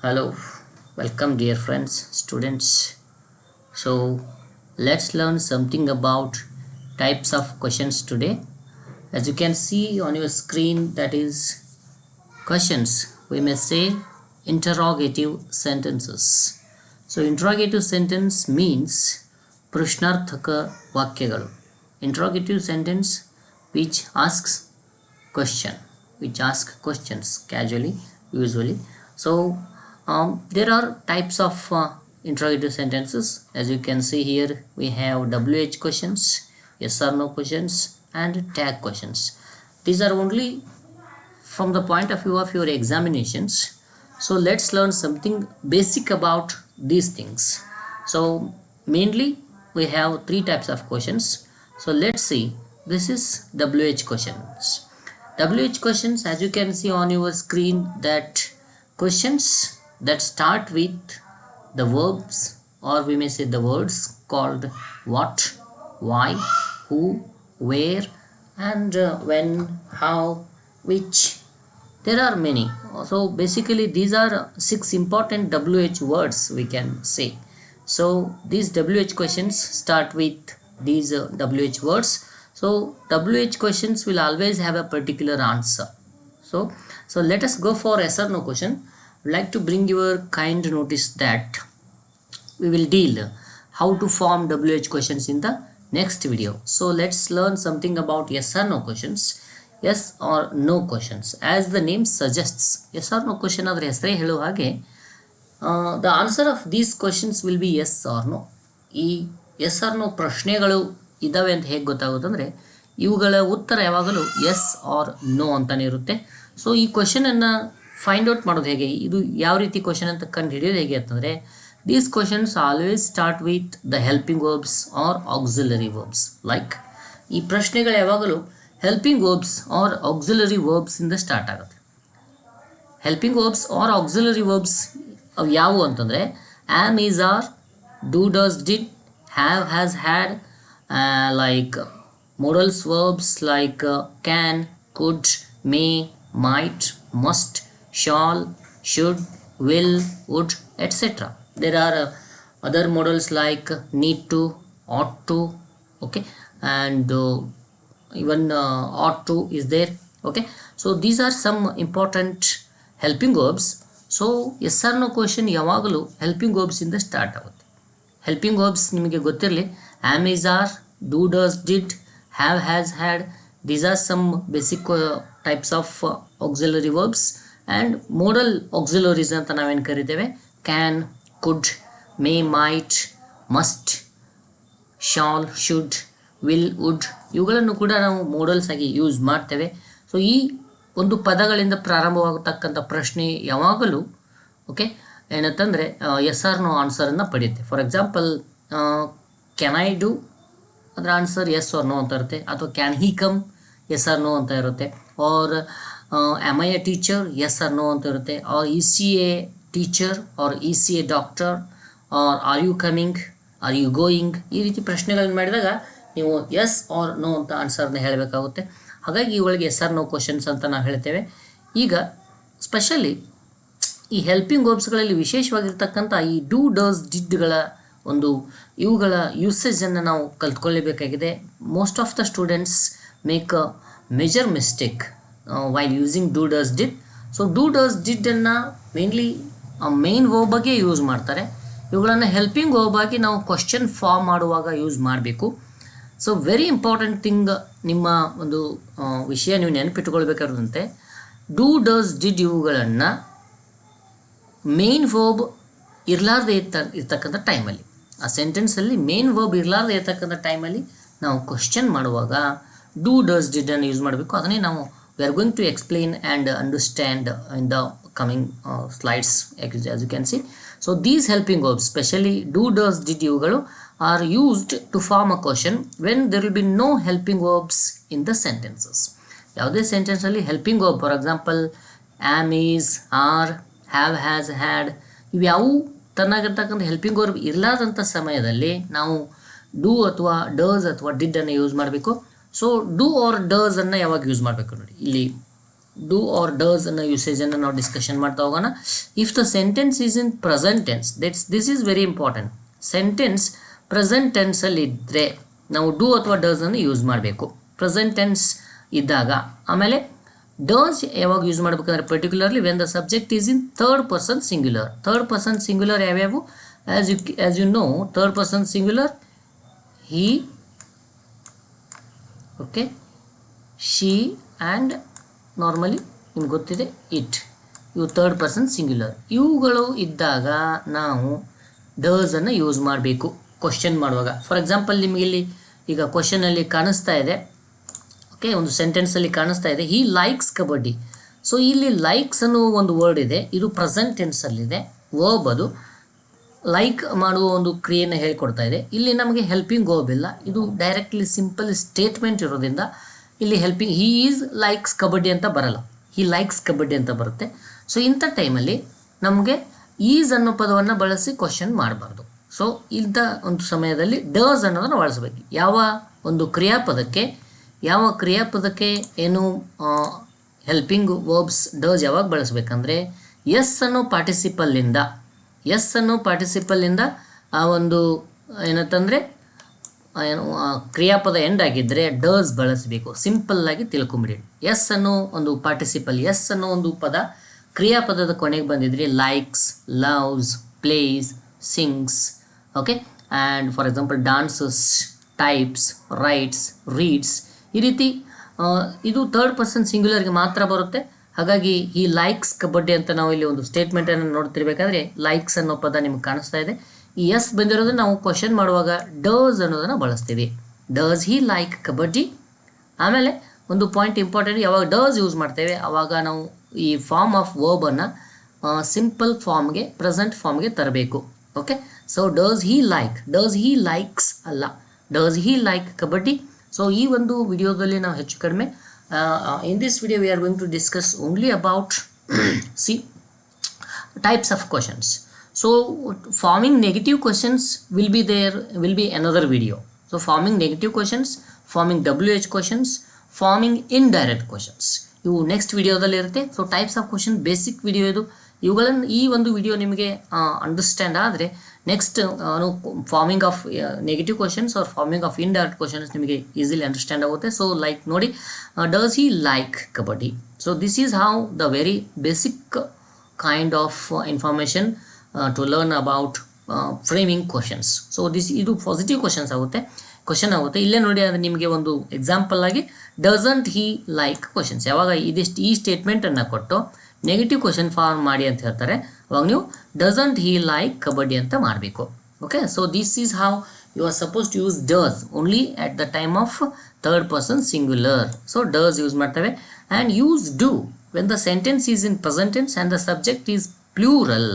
Hello, welcome dear friends, students. So let's learn something about types of questions today. As you can see on your screen, that is questions. We may say interrogative sentences. So interrogative sentence means prashnarthaka vakyagalu. Interrogative sentence which asks question, which ask questions casually, usually. So there are types of interrogative sentences. As you can see here, we have WH questions, yes or no questions, and tag questions. These are only from the point of view of your examinations. So let's learn something basic about these things. So mainly we have three types of questions. So let's see. This is WH questions. WH questions, as you can see on your screen, that questions that start with the verbs, or we may say the words called what, why, who, where, and when, how, which. There are many. So basically these are 6 important WH words, we can say. So these WH questions start with these WH words. So WH questions will always have a particular answer. So let us go for yes or no question. I would like to bring your kind notice that we will deal how to form WH questions in the next video. So let's learn something about yes or no questions. Yes or no questions. As the name suggests, yes or no question adre ಹೆಸರೇ ಹೇಳೋ ಹಾಗೆ the answer of these questions will be yes or no. ಈ S or no ಪ್ರಶ್ನೆಗಳು ಇದ್ದಾವೆ ಅಂತ ಹೇಗೆ ಗೊತ್ತಾಗುತ್ತಂದರೆ ಇವುಗಳ ಉತ್ತರ ಯಾವಾಗಲೂ ಎಸ್ ಆರ್ ನೋ ಅಂತಾನೆ ಇರುತ್ತೆ. ಸೊ ಈ ಕ್ವಶನನ್ನು ಫೈಂಡ್ ಔಟ್ ಮಾಡೋದು ಹೇಗೆ, ಇದು ಯಾವ ರೀತಿ ಕ್ವಶನ್ ಅಂತ ಕಂಡು ಹಿಡಿಯೋದು ಹೇಗೆ ಅಂತಂದರೆ, these questions always start with the helping verbs or auxiliary verbs. Like ಈ ಪ್ರಶ್ನೆಗಳು ಯಾವಾಗಲೂ helping verbs or auxiliary verbs ಇಂದ ಸ್ಟಾರ್ಟ್ ಆಗುತ್ತೆ. Helping verbs or auxiliary verbs ಅವು ಯಾವುವು ಅಂತಂದರೆ am, is, are, do, does, did, have, has, had, like modals verbs like can, could, may, might, must, shall, should, will, would, etc. There are other modals like need to, ought to, okay, and even ought to is there, okay. So these are some important helping verbs. So yes or no question ಯಾವಾಗಲೂ helping verbs ಇಂದ start ಆಗುತ್ತೆ. Helping verbs ನಿಮಗೆ ಗೊತ್ತಿರಲಿ, am, is, are, do, does, did, have, has, had. These are some basic types of auxiliary verbs. And modal auxiliaries ಅಂತ ನಾವೇನು ಕರಿತೇವೆ, can, could, may, might, must, shall, should, will, would, ಇವುಗಳನ್ನು ಕೂಡ ನಾವು models ಆಗಿ use ಮಾಡ್ತೇವೆ. So ಈ ಒಂದು ಪದಗಳಿಂದ ಪ್ರಾರಂಭವಾಗತಕ್ಕಂಥ ಪ್ರಶ್ನೆ ಯಾವಾಗಲೂ ಓಕೆ ಏನಂತಂದರೆ ಎಸ್ ಆರ್ ನೋ ಆನ್ಸರನ್ನು ಪಡೆಯುತ್ತೆ. For example, can I do ಅದರ ಆನ್ಸರ್ ಎಸ್ ಆರ್ ನೋ ಅಂತ ಇರುತ್ತೆ, ಅಥವಾ can he come yes or no ಅಂತ ಇರುತ್ತೆ, or am I a teacher yes or no ಅಂತ ಇರುತ್ತೆ, or is she a teacher, or is she a doctor, are you coming, are you going. ಈ ರೀತಿ ಪ್ರಶ್ನೆಗಳನ್ನು ಮಾಡಿದಾಗ ನೀವು ಎಸ್ ಆರ್ ನೋ ಅಂತ ಆನ್ಸರ್ನ ಹೇಳಬೇಕಾಗುತ್ತೆ. ಹಾಗಾಗಿ ಇವುಗಳಿಗೆ ಎಸ್ ಆರ್ ನೋ ಕ್ವಶನ್ಸ್ ಅಂತ ನಾವು ಹೇಳ್ತೇವೆ. ಈಗ ಸ್ಪೆಷಲಿ ಈ ಹೆಲ್ಪಿಂಗ್ ವರ್ಬ್ಸ್ಗಳಲ್ಲಿ ವಿಶೇಷವಾಗಿರ್ತಕ್ಕಂಥ ಈ ಡೂ, ಡಸ್, ಡಿಡ್ಗಳ ಒಂದು ಇವುಗಳ ಯೂಸೇಜನ್ನು ನಾವು ಕಲ್ತ್ಕೊಳ್ಳಬೇಕಾಗಿದೆ. Most of the students make a major mistake while using do, does, did. So do, does, ಡಿಡ್ಡನ್ನು ಮೇನ್ಲಿ ಮೇನ್ ವರ್ಬಾಗೆ ಯೂಸ್ ಮಾಡ್ತಾರೆ. ಇವುಗಳನ್ನು ಹೆಲ್ಪಿಂಗ್ ವರ್ಬ್ ಆಗಿ ನಾವು ಕ್ವಶನ್ ಫಾರ್ಮ್ ಮಾಡುವಾಗ ಯೂಸ್ ಮಾಡಬೇಕು. ಸೊ ವೆರಿ ಇಂಪಾರ್ಟೆಂಟ್ ಥಿಂಗ್, ನಿಮ್ಮ ಒಂದು ವಿಷಯ ನೀವು ನೆನಪಿಟ್ಟುಕೊಳ್ಬೇಕಾದಂತೆ, ಡೂ, ಡಸ್, ಡಿಡ್ ಇವುಗಳನ್ನು ಮೇನ್ ವರ್ಬ್ ಇರಲಾರ್ದೆ ಇರ್ತಕ್ಕಂಥ ಟೈಮಲ್ಲಿ, ಆ ಸೆಂಟೆನ್ಸಲ್ಲಿ ಮೇನ್ ವರ್ಬ್ ಇರಲಾರ್ದೆ ಇರ್ತಕ್ಕಂಥ ಟೈಮಲ್ಲಿ ನಾವು ಕ್ವಶನ್ ಮಾಡುವಾಗ ಡೂ, ಡಸ್, ಡಿಡ್ ಅನ್ನು ಯೂಸ್ ಮಾಡಬೇಕು. ಅದನ್ನೇ ನಾವು we are going to explain and understand in the coming slides, as you can see. So these helping verbs, specially do, does, did, ಇವುಗಳು are used to form a question when there will be no helping verbs in the sentences. ಯಾವುದೇ ಸೆಂಟೆನ್ಸಲ್ಲಿ helping verb, for example am, is, are, have, has, had, ಇವ್ಯಾವು ತನ್ನಾಗಿರ್ತಕ್ಕಂಥ helping verb ಇರಲಾರ್ದಂಥ ಸಮಯದಲ್ಲಿ ನಾವು do ಅಥವಾ does ಅಥವಾ ಡಿಡ್ ಅನ್ನು ಯೂಸ್ ಮಾಡಬೇಕು. ಸೊ ಡೂ ಆರ್ ಡಸ್ ಅನ್ನು ಯಾವಾಗ ಯೂಸ್ ಮಾಡಬೇಕು ನೋಡಿ, ಇಲ್ಲಿ ಡೂ ಆರ್ ಡಸ್ ಅನ್ನೋ ಯೂಸೇಜನ್ನು ನಾವು ಡಿಸ್ಕಷನ್ ಮಾಡ್ತಾ ಹೋಗೋಣ. If the sentence is in present tense, this is very important. Sentence present ಟೆನ್ಸಲ್ಲಿ ಇದ್ದರೆ ನಾವು ಡೂ ಅಥವಾ ಡಸ್ ಅನ್ನು ಯೂಸ್ ಮಾಡಬೇಕು ಪ್ರೆಸೆಂಟ್ ಟೆನ್ಸ್ ಇದ್ದಾಗ. ಆಮೇಲೆ ಡಸ್ ಯಾವಾಗ ಯೂಸ್ ಮಾಡಬೇಕಂದ್ರೆ particularly when the subject is in third person singular. Third person singular ಯಾವ್ಯಾವು? As you know, third person singular he, okay, she and normally ನಿಮ್ಗೆ ಗೊತ್ತಿದೆ ಇಟ್. ಇವು ಥರ್ಡ್ ಪರ್ಸನ್ ಸಿಂಗ್ಯುಲರ್. ಇವುಗಳು ಇದ್ದಾಗ ನಾವು ಡಸನ್ನು ಯೂಸ್ ಮಾಡಬೇಕು ಕ್ವಶನ್ ಮಾಡುವಾಗ. ಫಾರ್ ಎಕ್ಸಾಂಪಲ್ ನಿಮಗೆ ಇಲ್ಲಿ ಈಗ ಕ್ವಶನಲ್ಲಿ ಕಾಣಿಸ್ತಾ ಇದೆ, ಓಕೆ, ಒಂದು ಸೆಂಟೆನ್ಸಲ್ಲಿ ಕಾಣಿಸ್ತಾ ಇದೆ ಹಿ ಲೈಕ್ಸ್ ಕಬಡ್ಡಿ. ಸೊ ಇಲ್ಲಿ ಲೈಕ್ಸ್ ಅನ್ನೋ ಒಂದು ವರ್ಡ್ ಇದೆ, ಇದು ಪ್ರೆಸೆಂಟ್ ಟೆನ್ಸಲ್ಲಿದೆ, ವರ್ಬ್ ಅದು ಲೈಕ್ ಮಾಡುವ ಒಂದು ಕ್ರಿಯೆಯನ್ನು ಹೇಳ್ಕೊಡ್ತಾ ಇದೆ. ಇಲ್ಲಿ ನಮಗೆ ಹೆಲ್ಪಿಂಗ್ ವರ್ಬ್ ಇಲ್ಲ, ಇದು ಡೈರೆಕ್ಟ್ಲಿ ಸಿಂಪಲ್ ಸ್ಟೇಟ್ಮೆಂಟ್ ಇರೋದ್ರಿಂದ ಇಲ್ಲಿ helping he is likes kabaddi ಅಂತ ಬರಲ್ಲ, ಹಿ ಲೈಕ್ಸ್ ಕಬಡ್ಡಿ ಅಂತ ಬರುತ್ತೆ. ಸೊ ಇಂಥ ಟೈಮಲ್ಲಿ ನಮಗೆ ಈಸ್ ಅನ್ನೋ ಪದವನ್ನು ಬಳಸಿ ಕ್ವಶನ್ ಮಾಡಬಾರ್ದು. ಸೊ ಇಂಥ ಒಂದು ಸಮಯದಲ್ಲಿ ಡಸ್ ಅನ್ನೋದನ್ನು ಬಳಸಬೇಕು. ಯಾವ ಕ್ರಿಯಾಪದಕ್ಕೆ ಏನು ಹೆಲ್ಪಿಂಗ್ ವರ್ಬ್ಸ್ ಡಸ್ ಯಾವಾಗ ಬಳಸಬೇಕಂದ್ರೆ ಎಸ್ ಅನ್ನೋ ಪಾರ್ಟಿಸಿಪಲ್ಲಿಂದ ಆ ಒಂದು ಏನಂತಂದರೆ ಕ್ರಿಯಾಪದ ಎಂಡ್ ಆಗಿದ್ದರೆ ಡಸ್ ಬಳಸಬೇಕು. ಸಿಂಪಲ್ಲಾಗಿ ತಿಳ್ಕೊಂಬಿಡಿ. ಎಸ್ ಅನ್ನೋ ಒಂದು ಪಾರ್ಟಿಸಿಪಲ್, ಎಸ್ ಅನ್ನೋ ಒಂದು ಪದ ಕ್ರಿಯಾಪದದ ಕೊನೆಗೆ ಬಂದಿದ್ರೆ likes, loves, plays, sings, okay, and for example dances, types, writes, reads, ಈ ರೀತಿ ಇದು ಥರ್ಡ್ ಪರ್ಸನ್ ಸಿಂಗ್ಯುಲರ್ಗೆ ಮಾತ್ರ ಬರುತ್ತೆ. ಹಾಗಾಗಿ ಈ ಲೈಕ್ಸ್ ಕಬಡ್ಡಿ ಅಂತ ನಾವು ಇಲ್ಲಿ ಒಂದು ಸ್ಟೇಟ್ಮೆಂಟನ್ನು ನೋಡ್ತಿರ್ಬೇಕಾದ್ರೆ ಲೈಕ್ಸ್ ಅನ್ನೋ ಪದ ನಿಮ್ಗೆ ಕಾಣಿಸ್ತಾ ಇದೆ. ಈ ಎಸ್ ಬಂದಿರೋದನ್ನ ನಾವು ಕ್ವಶನ್ ಮಾಡುವಾಗ ಡಸ್ ಅನ್ನೋದನ್ನು ಬಳಸ್ತೀವಿ. Does he like kabaddi. ಆಮೇಲೆ ಒಂದು ಪಾಯಿಂಟ್ ಇಂಪಾರ್ಟೆಂಟ್, ಯಾವಾಗ ಡಸ್ ಯೂಸ್ ಮಾಡ್ತೇವೆ ಆವಾಗ ನಾವು ಈ ಫಾರ್ಮ್ ಆಫ್ ವರ್ಬನ್ನು ಸಿಂಪಲ್ ಫಾರ್ಮ್ಗೆ, ಪ್ರೆಸೆಂಟ್ ಫಾರ್ಮ್ಗೆ ತರಬೇಕು. Okay, so does he likes ಅಲ್ಲ, does he like kabaddi. So ಈ ಒಂದು ವಿಡಿಯೋದಲ್ಲಿ ನಾವು ಹೆಚ್ಚು ಕಡಿಮೆ in this video we are going to discuss only about see types of questions. So forming negative questions will be another video. So forming negative questions, forming WH questions, forming indirect questions, ಇವು next ವಿಡಿಯೋದಲ್ಲಿ ಇರುತ್ತೆ. So types of question basic video ಇದು. ಇವುಗಳನ್ನು ಈ ಒಂದು ವಿಡಿಯೋ ನಿಮಗೆ understand ಆದರೆ next forming of negative questions or forming of indirect questions ನಿಮಗೆ ಈಸಿಲಿ ಅಂಡರ್ಸ್ಟ್ಯಾಂಡ್ ಆಗುತ್ತೆ. ಸೊ ಲೈಕ್ ನೋಡಿ, does he like kabaddi. So this is how the very basic kind of information to learn about framing questions. So ಇದು positive question ಆಗುತ್ತೆ. ಇಲ್ಲೇ ನೋಡಿ, ಅಂದರೆ ನಿಮಗೆ ಒಂದು ಎಕ್ಸಾಂಪಲ್ ಆಗಿ ಡಸಂಟ್ ಹಿ ಲೈಕ್ ಕ್ವಶನ್ಸ್, ಯಾವಾಗ ಈ ಸ್ಟೇಟ್ಮೆಂಟನ್ನು ಕೊಟ್ಟು ನೆಗೆಟಿವ್ ಕ್ವಶನ್ ಫಾರ್ಮ್ ಮಾಡಿ ಅಂತ ಹೇಳ್ತಾರೆ, ಅವಾಗ ನೀವು ಡಸಂಟ್ ಹಿ ಲೈಕ್ ಕಬಡ್ಡಿ ಅಂತ ಮಾಡಬೇಕು. Okay, so this is how you are suppose to use does only at the time of third person singular. So does use ಮಾಡ್ತೇವೆ. And use do when the sentence is in present tense and the subject is plural,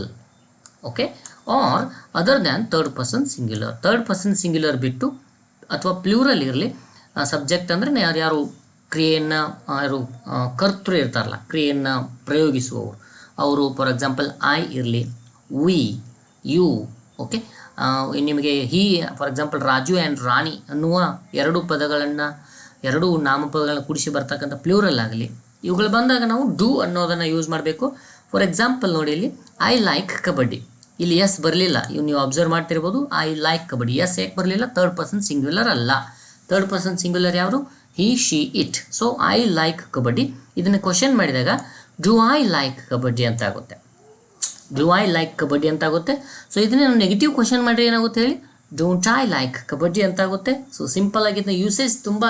okay, or other than third person singular ಬಿಟ್ಟು ಅಥವಾ plural ಇರಲಿ. Subject ಅಂದರೆ ಯಾರು ಕ್ರಿಯೆಯನ್ನು, ಯಾರು ಕರ್ತೃ ಇರ್ತಾರಲ್ಲ, ಕ್ರಿಯೆಯನ್ನು ಪ್ರಯೋಗಿಸುವವರು, ಅವರು ಫಾರ್ ಎಕ್ಸಾಂಪಲ್ ಐ ಇರಲಿ, ವಿ, ಯು, ಓಕೆ. ನಿಮಗೆ ಹಿ, ಫಾರ್ ಎಕ್ಸಾಂಪಲ್ ರಾಜು ಆ್ಯಂಡ್ ರಾಣಿ ಅನ್ನುವ ಎರಡು ನಾಮಪದಗಳನ್ನ ಕೂಡಿಸಿ ಬರ್ತಕ್ಕಂಥ ಪ್ಲೂರಲ್ ಆಗಲಿ, ಇವುಗಳು ಬಂದಾಗ ನಾವು ಡೂ ಅನ್ನೋದನ್ನು ಯೂಸ್ ಮಾಡಬೇಕು. ಫಾರ್ ಎಕ್ಸಾಂಪಲ್ ನೋಡಿ, ಇಲ್ಲಿ ಐ ಲೈಕ್ ಕಬಡ್ಡಿ, ಇಲ್ಲಿ ಎಸ್ ಬರಲಿಲ್ಲ, ನೀವು ಅಬ್ಸರ್ವ್ ಮಾಡ್ತಿರ್ಬೋದು. ಐ ಲೈಕ್ ಕಬಡ್ಡಿ, ಎಸ್ ಯಾಕೆ ಬರಲಿಲ್ಲ? ಥರ್ಡ್ ಪರ್ಸನ್ ಸಿಂಗ್ಯುಲರ್ ಅಲ್ಲ. ಥರ್ಡ್ ಪರ್ಸನ್ ಸಿಂಗ್ಯುಲರ್ ಯಾರು? He, she, it. So I like kabaddi. ಇದನ್ನು ಕ್ವಶನ್ ಮಾಡಿದಾಗ ಡು ಐ ಲೈಕ್ ಕಬಡ್ಡಿ ಅಂತ ಆಗುತ್ತೆ. ಸೊ ಇದನ್ನೇ ನಾವು ನೆಗೆಟಿವ್ ಕ್ವಶನ್ ಮಾಡಿದ್ರೆ ಏನಾಗುತ್ತೆ ಹೇಳಿ? ಡೋಂಟ್ ಐ ಲೈಕ್ ಕಬಡ್ಡಿ ಅಂತ ಆಗುತ್ತೆ. ಸೊ ಸಿಂಪಲ್ ಆಗಿ ಯೂಸೇಜ್ ತುಂಬ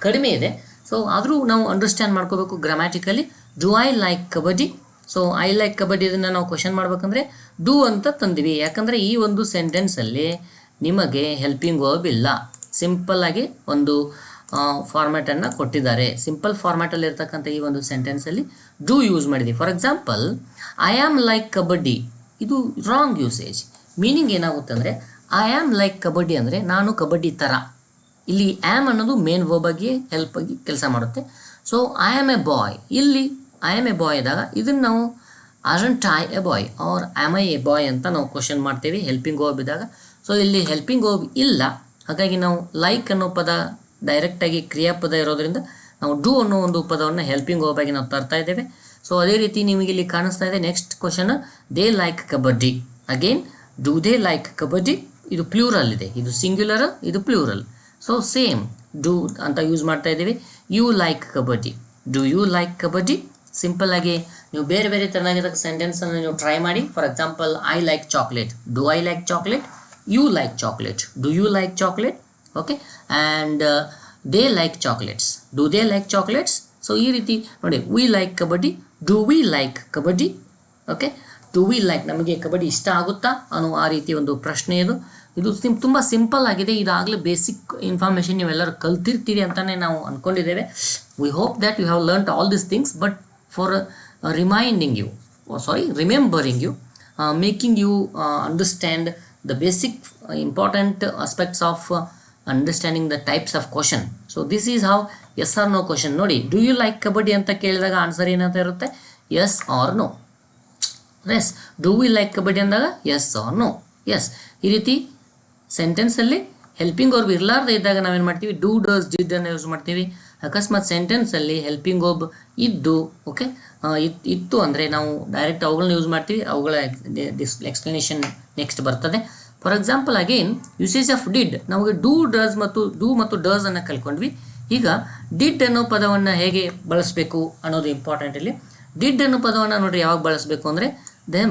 ಕಡಿಮೆ ಇದೆ. ಸೊ ಆದರೂ ನಾವು ಅಂಡರ್ಸ್ಟ್ಯಾಂಡ್ ಮಾಡ್ಕೋಬೇಕು grammatically. Do I like kabaddi. So I like kabaddi ಇದನ್ನು ನಾವು ಕ್ವಶನ್ ಮಾಡ್ಬೇಕಂದ್ರೆ ಡೂ ಅಂತ ತಂದಿವಿ. ಯಾಕಂದರೆ ಈ ಒಂದು ಸೆಂಟೆನ್ಸಲ್ಲಿ ನಿಮಗೆ ಹೆಲ್ಪಿಂಗ್ ವರ್ಬ್ ಇಲ್ಲ, ಸಿಂಪಲ್ ಆಗಿ ಒಂದು ಫಾರ್ಮ್ಯಾಟನ್ನು ಕೊಟ್ಟಿದ್ದಾರೆ. ಸಿಂಪಲ್ ಫಾರ್ಮ್ಯಾಟಲ್ಲಿ ಇರ್ತಕ್ಕಂಥ ಈ ಒಂದು ಸೆಂಟೆನ್ಸಲ್ಲಿ ಡೂ ಯೂಸ್ ಮಾಡಿದ್ದೀವಿ. For example I am like kabaddi, ಇದು ರಾಂಗ್ ಯೂಸೇಜ್. ಮೀನಿಂಗ್ ಏನಾಗುತ್ತೆ ಅಂದರೆ ಐ ಆಮ್ ಲೈಕ್ ಕಬಡ್ಡಿ ಅಂದರೆ ನಾನು ಕಬಡ್ಡಿ ಥರ. ಇಲ್ಲಿ ಆ್ಯಮ್ ಅನ್ನೋದು ಮೇನ್ ವರ್ಬ್ ಆಗಿ ಹೆಲ್ಪ್ ಆಗಿ ಕೆಲಸ ಮಾಡುತ್ತೆ. So I am a boy, ಇಲ್ಲಿ ಐ ಆಮ್ ಎ ಬಾಯ್ ಇದ್ದಾಗ ಇದನ್ನು ನಾವು aren't I a boy or am I a boy ಅಂತ ನಾವು ಕ್ವಶನ್ ಮಾಡ್ತೀವಿ ಹೆಲ್ಪಿಂಗ್ ವರ್ಬ್ ಇದ್ದಾಗ. ಸೊ ಇಲ್ಲಿ ಹೆಲ್ಪಿಂಗ್ ವರ್ಬ್ ಇಲ್ಲ, ಹಾಗಾಗಿ ನಾವು ಲೈಕ್ ಅನ್ನೋ ಪದ ಡೈರೆಕ್ಟಾಗಿ ಕ್ರಿಯಾಪದ ಇರೋದ್ರಿಂದ ನಾವು ಡೂ ಅನ್ನೋ ಒಂದು ಪದವನ್ನು ಹೆಲ್ಪಿಂಗ್ ವರ್ಬ್ ಆಗಿ ನಾವು ತರ್ತಾ ಇದ್ದೇವೆ. ಸೊ ಅದೇ ರೀತಿ ನಿಮಗೆ ಇಲ್ಲಿ ಕಾಣಿಸ್ತಾ ಇದೆ next question, they like kabaddi. Again do they like kabaddi, ಇದು ಪ್ಲೂರಲ್ ಇದೆ, ಇದು ಸಿಂಗ್ಯುಲರ್, ಇದು ಪ್ಲೂರಲ್. ಸೊ ಸೇಮ್ ಡೂ ಅಂತ ಯೂಸ್ ಮಾಡ್ತಾ ಇದ್ದೀವಿ. You like kabaddi, do you like kabaddi. Simple ಆಗಿ ನೀವು ಬೇರೆ ಬೇರೆ ತರನಾಗಿರೋ ಸೆಂಟೆನ್ಸನ್ನು ನೀವು ಟ್ರೈ ಮಾಡಿ. For example, I like chocolate, do I like chocolate, you like chocolate, do you like chocolate. Okay, and they like chocolates, do they like chocolates. So ಈ ರೀತಿ ನೋಡಿ, we like kabaddi, do we like kabaddi. Okay, do we like, ನಮಗೆ ಕಬಡ್ಡಿ ಇಷ್ಟ ಆಗುತ್ತಾ ಅನ್ನೋ ಆ ರೀತಿ ಒಂದು ಪ್ರಶ್ನೆ ಇದು. ಇದು ತುಂಬ ಸಿಂಪಲ್ ಆಗಿದೆ. ಇದಾಗಲೇ ಬೇಸಿಕ್ ಇನ್ಫಾರ್ಮೇಷನ್ ನೀವೆಲ್ಲರೂ ಕಲ್ತಿರ್ತೀರಿ ಅಂತಲೇ ನಾವು ಅಂದ್ಕೊಂಡಿದ್ದೇವೆ. We hope that you have learned all this things, but for reminding you, remembering you, making you understand the basic important aspects of understanding the types of question. So this is how yes or no question. ನೋಡಿ, do you like kabaddi ಅಂತ ಕೇಳಿದಾಗ answer ಏನಂತ ಇರುತ್ತೆ, yes or no. yes, do we like kabaddi ಅಂದಾಗ yes or no. yes, ಈ ರೀತಿ ಸೆಂಟೆನ್ಸಲ್ಲಿ helping verb ಇರಲಾರ್ದೆ ಇದ್ದಾಗ ನಾವೇನು ಮಾಡ್ತೀವಿ, ಡೂ ಡಸ್ ಡಿಡ್ ಅನ್ನು ಯೂಸ್ ಮಾಡ್ತೀವಿ. ಅಕಸ್ಮಾತ್ ಸೆಂಟೆನ್ಸಲ್ಲಿ ಹೆಲ್ಪಿಂಗ್ ವರ್ಬ್ ಇದ್ದು, ಓಕೆ, ಇತ್ತು ಅಂದರೆ ನಾವು ಡೈರೆಕ್ಟ್ ಅವುಗಳನ್ನ ಯೂಸ್ ಮಾಡ್ತೀವಿ. ಅವುಗಳ ಎಕ್ಸ್ಪ್ಲನೇಷನ್ ನೆಕ್ಸ್ಟ್ ಬರ್ತದೆ. For example, again usage of did, ನಮಗೆ ಡೂ ಮತ್ತು ಡಸ್ ಅನ್ನು ಕಲ್ತ್ಕೊಂಡ್ವಿ. ಈಗ ಡಿಡ್ ಅನ್ನೋ ಪದವನ್ನು ಹೇಗೆ ಬಳಸಬೇಕು ಅನ್ನೋದು ಇಂಪಾರ್ಟೆಂಟ್ ಇಲ್ಲಿ. ಡಿಡ್ ಅನ್ನೋ ಪದವನ್ನು ನೋಡ್ರಿ ಯಾವಾಗ ಬಳಸಬೇಕು ಅಂದರೆ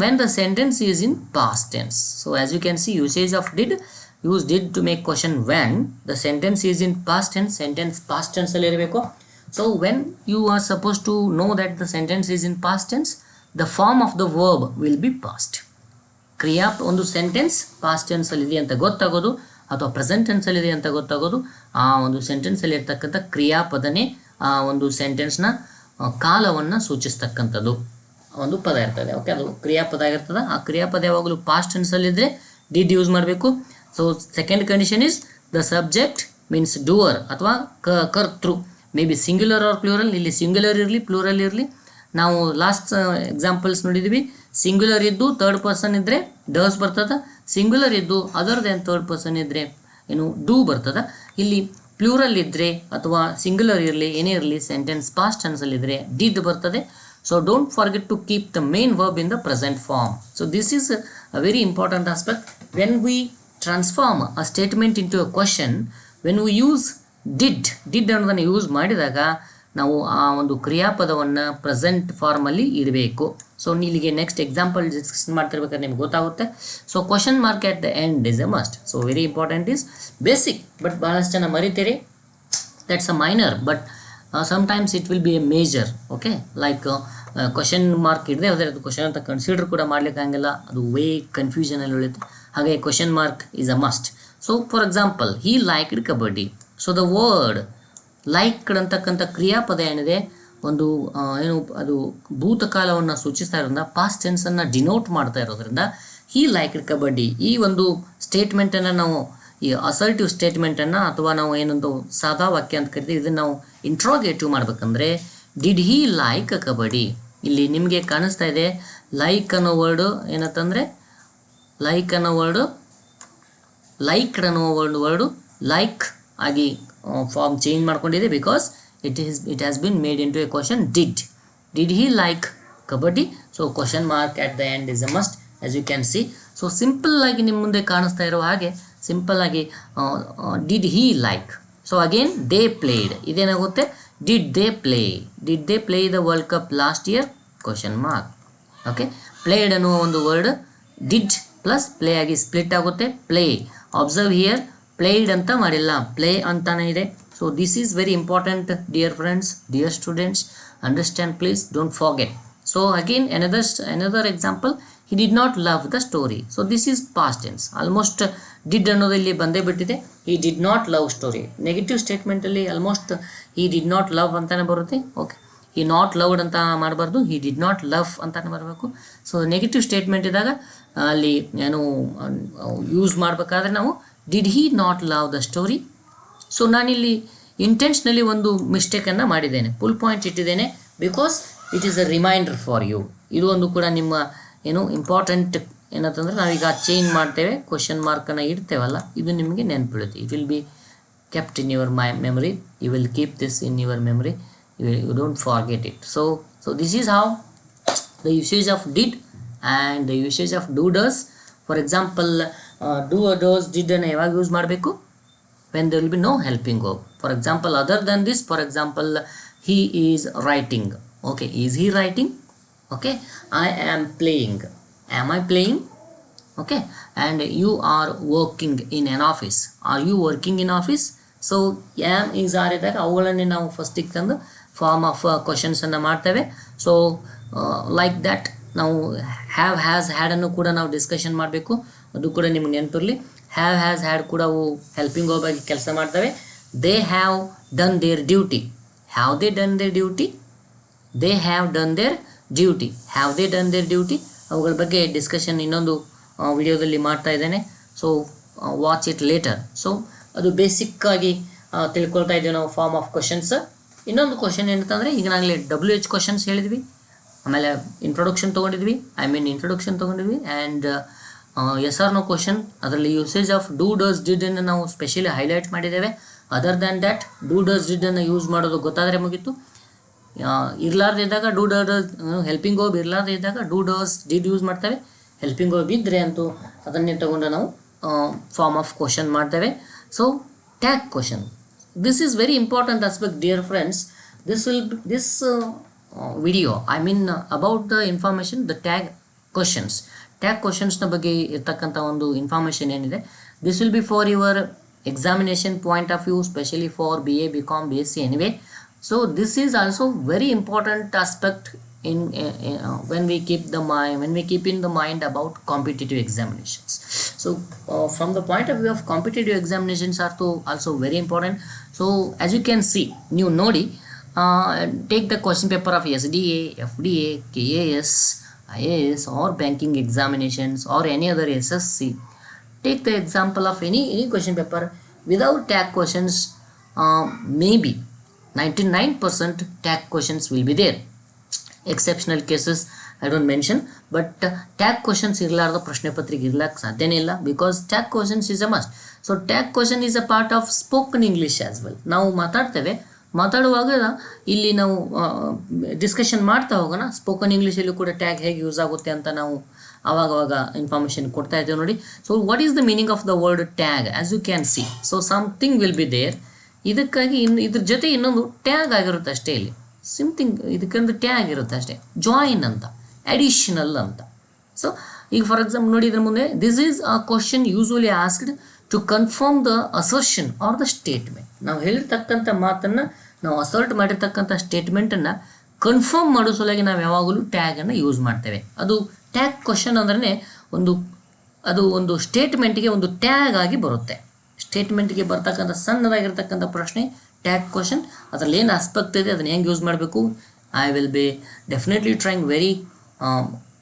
when the sentence is in past tense. So as you can see, usage of did, use did to make question when the sentence is in past tense. Sentence past ಟೆನ್ಸಲ್ಲಿ ಇರಬೇಕು. So when you are suppose to know that the sentence is in past tense, the form of the verb will be past. ಒಂದು sentence past ಟೆನ್ಸಲ್ಲಿ ಇದೆ ಅಂತ ಗೊತ್ತಾಗೋದು ಅಥವಾ present ಟೆನ್ಸಲ್ಲಿದೆ ಅಂತ ಗೊತ್ತಾಗೋದು ಆ ಒಂದು ಸೆಂಟೆನ್ಸಲ್ಲಿ ಇರ್ತಕ್ಕಂಥ ಕ್ರಿಯಾಪದನೇ ಆ ಒಂದು ಸೆಂಟೆನ್ಸ್ನ ಕಾಲವನ್ನು ಸೂಚಿಸ್ತಕ್ಕಂಥದ್ದು ಒಂದು ಪದ ಇರ್ತದೆ. ಓಕೆ, ಅದು ಕ್ರಿಯಾಪದ ಆಗಿರ್ತದೆ. ಆ ಕ್ರಿಯಾಪದ ಯಾವಾಗಲೂ ಪಾಸ್ಟ್ ಟೆನ್ಸಲ್ಲಿದ್ದರೆ ಡಿಡ್ ಯೂಸ್ ಮಾಡಬೇಕು. So second condition is the subject means doer ಅಥವಾ ಕರ್ತೃ, may be singular or plural. ಇಲ್ಲಿ ಸಿಂಗ್ಯುಲರ್ ಇರಲಿ, ಪ್ಲೂರಲ್ ಇರಲಿ. ನಾವು ಲಾಸ್ಟ್ ಎಕ್ಸಾಂಪಲ್ಸ್ ನೋಡಿದ್ವಿ, ಸಿಂಗ್ಯುಲರ್ ಇದ್ದು ಥರ್ಡ್ ಪರ್ಸನ್ ಇದ್ದರೆ ಡಸ್ ಬರ್ತದೆ, ಸಿಂಗ್ಯುಲರ್ ಇದ್ದು ಅದರ್ ದೆನ್ ಥರ್ಡ್ ಪರ್ಸನ್ ಇದ್ದರೆ ಏನು ಡೂ ಬರ್ತದೆ. ಇಲ್ಲಿ ಪ್ಲೂರಲ್ ಇದ್ದರೆ ಅಥವಾ ಸಿಂಗ್ಯುಲರ್ ಇರಲಿ, ಏನೇ ಇರಲಿ, ಸೆಂಟೆನ್ಸ್ ಪಾಸ್ಟ್ ಟೆನ್ಸಲ್ಲಿದ್ದರೆ ಡಿಡ್ ಬರ್ತದೆ. So don't forget to keep the main verb in the present form. So this is a very important aspect. When we transform a statement into a question, when we use did ಅನ್ನೋದನ್ನು use ಮಾಡಿದಾಗ ನಾವು ಆ ಒಂದು ಕ್ರಿಯಾಪದವನ್ನು present ಫಾರ್ಮಲ್ಲಿ ಇಡಬೇಕು. So ಇಲ್ಲಿಗೆ next example discussion ಮಾಡ್ತಿರ್ಬೇಕಾದ್ರೆ ನಿಮ್ಗೆ ಗೊತ್ತಾಗುತ್ತೆ. So question mark at the end is a must. So very important is basic, but ಭಾಳಷ್ಟು ಜನ ಮರಿತೀರಿ. That's a minor, but sometimes it will be a major. Okay, like question mark ಇಡದೆ ಹೋದರೆ ಅದು question ಅಂತ ಕನ್ಸಿಡರ್ ಕೂಡ ಮಾಡ್ಲಿಕ್ಕೆ ಆಗಂಗಿಲ್ಲ, ಅದು ವೇ ಕನ್ಫ್ಯೂಷನಲ್ಲಿ ಉಳಿಯುತ್ತೆ. ಹಾಗೆ question mark is a must. So for example, he liked kabaddi. So the word liked ಅಂತಕ್ಕಂಥ ಕ್ರಿಯಾಪದ ಏನಿದೆ, ಒಂದು ಏನು ಅದು ಭೂತಕಾಲವನ್ನು ಸೂಚಿಸ್ತಾ ಇರೋದ್ರಿಂದ, ಪಾಸ್ಟ್ ಟೆನ್ಸನ್ನು ಡಿನೋಟ್ ಮಾಡ್ತಾ ಇರೋದ್ರಿಂದ, ಹಿ ಲೈಕ್ಡ್ ಕಬಡ್ಡಿ ಈ ಒಂದು ಸ್ಟೇಟ್ಮೆಂಟನ್ನು ನಾವು, ಈ ಅಸರ್ಟಿವ್ ಸ್ಟೇಟ್ಮೆಂಟನ್ನು ಅಥವಾ ನಾವು ಏನೊಂದು ಸಾದಾ ವಾಕ್ಯ ಅಂತ ಕರಿತೀವಿ, ಇದನ್ನು ನಾವು ಇಂಟ್ರೋಗೇಟಿವ್ ಮಾಡ್ಬೇಕಂದ್ರೆ ಡಿಡ್ ಹಿ ಲೈಕ್ ಕಬಡ್ಡಿ. ಇಲ್ಲಿ ನಿಮಗೆ ಕಾಣಿಸ್ತಾ ಇದೆ ಲೈಕ್ ಅನ್ನೋ ವರ್ಡು ಏನಂತಂದರೆ, ಲೈಕ್ ಅನ್ನೋ ವರ್ಡು, ಲೈಕ್ಡ್ ಅನ್ನೋ ವರ್ಡು ಲೈಕ್ ಆಗಿ ಫಾರ್ಮ್ ಚೇಂಜ್ ಮಾಡ್ಕೊಂಡಿದೆ. Because it has been made into a question. Did he like kabaddi. So question mark at the end is a must, as you can see. So simple ಆಗಿ ನಿಮ್ಮ ಮುಂದೆ ಕಾಣಿಸ್ತಾ ಇರೋ ಹಾಗೆ simple ಆಗಿ did he like. So again they played, ಇದೇನಾಗುತ್ತೆ, did they play the world cup last year question mark. Okay, played ಅನ್ನುವ ಒಂದು ವರ್ಡ್ ಡಿಡ್ ಪ್ಲಸ್ ಪ್ಲೇ ಆಗಿ ಸ್ಪ್ಲಿಟ್ ಆಗುತ್ತೆ. ಪ್ಲೇ, ಅಬ್ಸರ್ವ್ ಹಿಯರ್, ಪ್ಲೇಡ್ ಅಂತ ಮಾಡಿಲ್ಲ, ಪ್ಲೇ ಅಂತಾನೆ ಇದೆ. So this is very important dear friends, dear students, understand please, don't forget. So again another example, he did not love the story. So this is past tense. Almost did ಅನ್ನೋದು ಇಲ್ಲಿ ಬಂದೇ ಬಿಟ್ಟಿದೆ. he did not love story. Negative ಸ್ಟೇಟ್ಮೆಂಟಲ್ಲಿ almost he did not love ಅಂತಾನೆ ಬರುತ್ತೆ. Okay, he not loved ಅಂತ ಮಾಡಬಾರ್ದು, he did not love ಅಂತಾನೆ ಬರಬೇಕು. ಸೊ ನೆಗೆಟಿವ್ ಸ್ಟೇಟ್ಮೆಂಟ್ ಇದ್ದಾಗ ಅಲ್ಲಿ ಏನು ಯೂಸ್ ಮಾಡಬೇಕಾದ್ರೆ ನಾವು did he not love the story. So ನಾನಿಲ್ಲಿ ಇಂಟೆನ್ಷನಲಿ ಒಂದು ಮಿಸ್ಟೇಕನ್ನು ಮಾಡಿದ್ದೇನೆ, ಫುಲ್ ಪಾಯಿಂಟ್ ಇಟ್ಟಿದ್ದೇನೆ, because it is a reminder for you. ಇದು ಒಂದು ಕೂಡ ನಿಮ್ಮ ಏನು ಇಂಪಾರ್ಟೆಂಟ್ ಏನಂತಂದರೆ, ನಾವೀಗ ಚೇಂಜ್ ಮಾಡ್ತೇವೆ, ಕ್ವಶನ್ ಮಾರ್ಕನ್ನು ಇಡ್ತೇವಲ್ಲ, ಇದು ನಿಮಗೆ ನೆನಪಿಡುತ್ತೆ. It will be kept in your memory. You will keep this in your memory. You don't forget it. So this is how the usage of did and the usage of do does. For example, do or does did ಅನ್ನು ಯಾವಾಗ use ಮಾಡಬೇಕು? when there will be no helping verb. For example, other than this, for example, he is writing. Okay, is he writing? Okay, I am playing. Am I playing? Okay, and you are working in an office. Are you working in office? So am is are ಇದ್ದಾಗ ಅವುಗಳನ್ನೇ ನಾವು ಫಸ್ಟಿಗೆ ತಂದು form of questions ಅನ್ನು ಮಾಡ್ತೇವೆ. So like that ನಾವು have has had ಅನ್ನು ಕೂಡ ನಾವು ಡಿಸ್ಕಷನ್ ಮಾಡಬೇಕು. ಅದು ಕೂಡ ನಿಮ್ಗೆ ನೆನಪಿರಲಿ. ಹ್ಯಾವ್ ಹ್ಯಾಸ್ ಹ್ಯಾಡ್ ಕೂಡ ಅವು ಹೆಲ್ಪಿಂಗ್ ವರ್ಬ್ ಆಗಿ ಕೆಲಸ ಮಾಡ್ತವೆ. They have done their duty. Have they done their duty? They have done their duty. Have they done their duty? ಅವುಗಳ ಬಗ್ಗೆ ಡಿಸ್ಕಷನ್ ಇನ್ನೊಂದು ವಿಡಿಯೋದಲ್ಲಿ ಮಾಡ್ತಾ ಇದ್ದೇನೆ. So watch it later. So ಅದು ಬೇಸಿಕ್ಕಾಗಿ ತಿಳ್ಕೊಳ್ತಾ ಇದ್ದೀವಿ ನಾವು ಫಾರ್ಮ್ ಆಫ್ ಕ್ವಶನ್ಸ್. ಇನ್ನೊಂದು ಕ್ವಶನ್ ಏನಂತಂದರೆ, ಈಗ ನಾಗಲೇ WH ಕ್ವಶನ್ಸ್ ಹೇಳಿದ್ವಿ, ಆಮೇಲೆ ಇಂಟ್ರೊಡಕ್ಷನ್ ತೊಗೊಂಡಿದ್ವಿ, ಇಂಟ್ರೊಡಕ್ಷನ್ ತೊಗೊಂಡಿದ್ವಿ, and yes or no question. ಅದರಲ್ಲಿ usage of do does did ಅನ್ನು ನಾವು ಸ್ಪೆಷಲಿ ಹೈಲೈಟ್ ಮಾಡಿದ್ದೇವೆ. Other than that do does did ಅನ್ನು ಯೂಸ್ ಮಾಡೋದು ಗೊತ್ತಾದರೆ ಮುಗೀತು. ಇರಲಾರ್ದೆ ಇದ್ದಾಗ ಡೂ ಡಸ್ ಹೆಲ್ಪಿಂಗ್ ವರ್ಬ್ ಇರಲಾರ್ದೆ ಇದ್ದಾಗ ಡೂ ಡಸ್ ಡಿಡ್ ಯೂಸ್ ಮಾಡ್ತೇವೆ. ಹೆಲ್ಪಿಂಗ್ ವರ್ಬ್ ಇದ್ದರೆ ಅಂತೂ ಅದನ್ನೇ ತಗೊಂಡು ನಾವು ಫಾರ್ಮ್ ಆಫ್ ಕ್ವಶನ್ ಮಾಡ್ತೇವೆ. So tag question, this is very important aspect, dear friends. This video, about the information, the tag questions ನ ಬಗ್ಗೆ ಇರ್ತಕ್ಕಂಥ ಒಂದು ಇನ್ಫಾರ್ಮೇಷನ್ ಏನಿದೆ, this will be for your examination point of view, especially for BA, BCom, BSc anyway. So this is also very important aspect in when we keep in the mind about competitive examinations. So from the point of view of competitive examinations are also very important. So as you can see, ನೀವು ನೋಡಿ, take the question paper of SDA, FDA, KAS, IAS or banking examinations or any other SSC. Take the example of any question paper without tag questions. Maybe 99% tag questions will be there. Exceptional cases I don't mention, but tag questions ಇರಲಾರ್ದ ಪ್ರಶ್ನೆ ಪತ್ರಿಕೆ ಇರ್ಲಕ್ಕೆ ಸಾಧ್ಯನೇ ಇಲ್ಲ, because tag questions is a must. So tag question is a part of spoken English as well. ನಾವು ಮಾತಾಡುವಾಗ ಇಲ್ಲಿ ನಾವು discussion ಮಾಡ್ತಾ ಹೋಗೋಣ. ಸ್ಪೋಕನ್ ಇಂಗ್ಲೀಷಲ್ಲೂ ಕೂಡ ಟ್ಯಾಗ್ ಹೇಗೆ ಯೂಸ್ ಆಗುತ್ತೆ ಅಂತ ನಾವು ಆವಾಗವಾಗ ಇನ್ಫಾರ್ಮೇಷನ್ ಕೊಡ್ತಾ ಇದ್ದೇವೆ ನೋಡಿ. So what is the meaning of the word tag? As you can see, so something will be there. ಇದಕ್ಕಾಗಿ ಇದ್ರ ಜೊತೆ ಇನ್ನೊಂದು ಟ್ಯಾಗ್ ಆಗಿರುತ್ತೆ ಅಷ್ಟೇ. ಇಲ್ಲಿ ಸಿಮ್ಥಿಂಗ್ ಇದಕ್ಕೊಂದು ಟ್ಯಾಗ್ ಇರುತ್ತೆ ಅಷ್ಟೇ, ಜಾಯಿನ್ ಅಂತ, ಅಡಿಷನಲ್ ಅಂತ. ಸೊ ಈಗ ಫಾರ್ ಎಕ್ಸಾಂಪಲ್ ನೋಡಿ, ಇದ್ರ ಮುಂದೆ this is a question usually asked to confirm the assertion or the statement. ನಾವು ಹೇಳಿರ್ತಕ್ಕಂಥ ಮಾತನ್ನು, ನಾವು ಅಸರ್ಟ್ ಮಾಡಿರ್ತಕ್ಕಂಥ ಸ್ಟೇಟ್ಮೆಂಟನ್ನು ಕನ್ಫರ್ಮ್ ಮಾಡೋ ಸಲುವಾಗಿ ನಾವು ಯಾವಾಗಲೂ ಟ್ಯಾಗನ್ನು ಯೂಸ್ ಮಾಡ್ತೇವೆ. ಅದು ಟ್ಯಾಗ್ ಕ್ವಶನ್ ಅಂದ್ರೆ ಒಂದು ಸ್ಟೇಟ್ಮೆಂಟ್ಗೆ ಒಂದು ಟ್ಯಾಗ್ ಆಗಿ ಬರುತ್ತೆ. ಸ್ಟೇಟ್ಮೆಂಟ್ಗೆ ಬರ್ತಕ್ಕಂಥ ಸಣ್ಣದಾಗಿರ್ತಕ್ಕಂಥ ಪ್ರಶ್ನೆ ಟ್ಯಾಗ್ ಕ್ವಶನ್. ಅದರಲ್ಲಿ ಏನು ಆಸ್ಪೆಕ್ಟ್ ಇದೆ, ಅದನ್ನು ಹೆಂಗೆ ಯೂಸ್ ಮಾಡಬೇಕು, I will be definitely trying very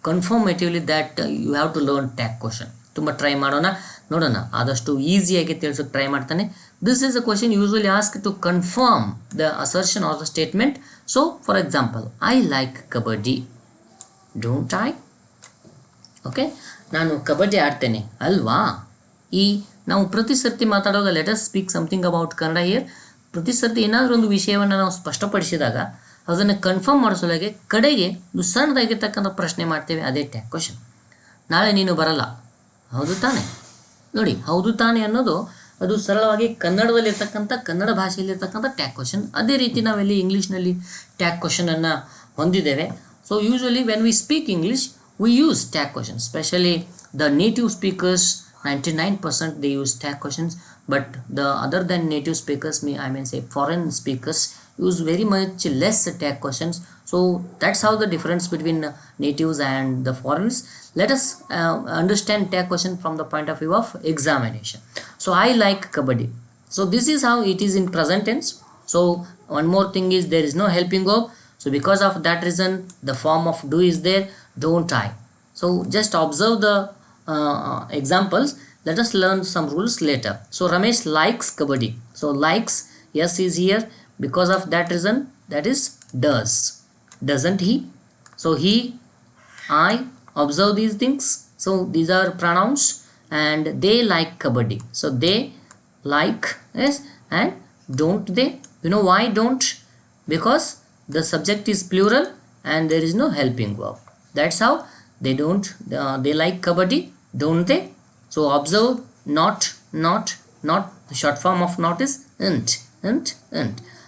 confirmatively that you have to learn tag question. ತುಂಬ ಟ್ರೈ ಮಾಡೋಣ, ನೋಡೋಣ, ಆದಷ್ಟು ಈಸಿಯಾಗಿ ತಿಳಿಸೋಕೆ ಟ್ರೈ ಮಾಡ್ತಾನೆ. This is a question usually asked to confirm the assertion or the statement. So for example, I like kabaddi, don't I? Okay, ನಾನು ಕಬಡ್ಡಿ ಆಡ್ತೇನೆ ಅಲ್ವಾ? ನಾವು ಪ್ರತಿ ಸರ್ತಿ ಮಾತಾಡುವಾಗ let us speak something about Kannada here. ಪ್ರತಿ ಸರ್ತಿ ಏನಾದರೂ ಒಂದು ವಿಷಯವನ್ನು ನಾವು ಸ್ಪಷ್ಟಪಡಿಸಿದಾಗ ಅದನ್ನು ಕನ್ಫರ್ಮ್ ಮಾಡಿಸೋಲಾಗೆ ಕಡೆಗೆ ಒಂದು ಸಣ್ಣದಾಗಿರ್ತಕ್ಕಂಥ ಪ್ರಶ್ನೆ ಮಾಡ್ತೇವೆ, ಅದೇ ಟ್ಯಾಗ್ ಕ್ವಶನ್. ನಾಳೆ ನೀನು ಬರಲ್ಲ, ಹೌದು ತಾನೆ? ನೋಡಿ, ಹೌದು ತಾನೆ ಅನ್ನೋದು ಅದು ಸರಳವಾಗಿ ಕನ್ನಡದಲ್ಲಿರ್ತಕ್ಕಂಥ, ಕನ್ನಡ ಭಾಷೆಯಲ್ಲಿರ್ತಕ್ಕಂಥ ಟ್ಯಾಗ್ ಕ್ವಶನ್. ಅದೇ ರೀತಿ ನಾವೆಲ್ಲಿ ಇಂಗ್ಲೀಷ್ನಲ್ಲಿ ಟ್ಯಾಗ್ ಕ್ವಶನನ್ನು ಹೊಂದಿದ್ದೇವೆ. So usually when we speak English we use tag questions, especially the native speakers. 99% they use tag questions, but the other than native speakers, say foreign speakers, use very much less tag questions. So that's how the difference between natives and the foreigners. Let us understand tag question from the point of view of examination. So I like kabaddi. So this is how it is in present tense. So one more thing is, there is no helping verb. So because of that reason, the form of do is there, don't I. So just observe the examples. Let us learn some rules later. So Ramesh likes kabaddi. So likes, yes, is here. Because of that reason, that is does. Doesn't he? So he, I, observe these things. So these are pronouns, and they like kabaddi. So they like, yes, and don't they. You know why don't? Because the subject is plural and there is no helping verb. That's how they don't they like kabaddi, don't they? So observe not, the short form of not is int.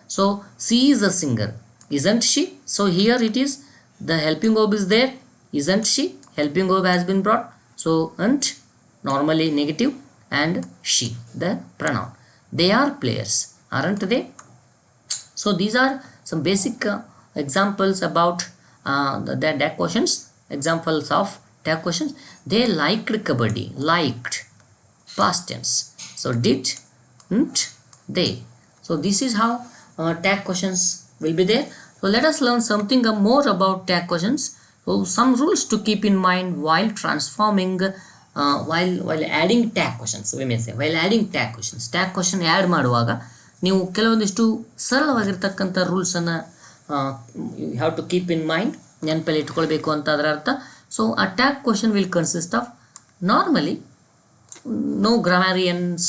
So she is a singer, isn't she? So here it is, the helping verb is there, isn't she, helping verb has been brought, so int normally negative and she the pronoun. They are players, aren't they? So these are some basic examples about the tag questions, examples of tag questions. They liked kabaddi, liked, past tense. So didn't they. So this is how tag questions will be there. So let us learn something more about tag questions. So some rules to keep in mind while transforming while adding tag questions. We may say while adding tag questions, tag question add ಮಾಡುವಾಗ ನೀವು ಕೆಲವೊಂದಿಷ್ಟು ಸರಳವಾಗಿರ್ತಕ್ಕಂಥ ರೂಲ್ಸನ್ನು you have to keep in mind, ನೆನಪಲ್ಲಿ ಇಟ್ಕೊಳ್ಬೇಕು ಅಂತ ಅದರ ಅರ್ಥ. ಸೊ ಆ tag question will consist of normally no grammarians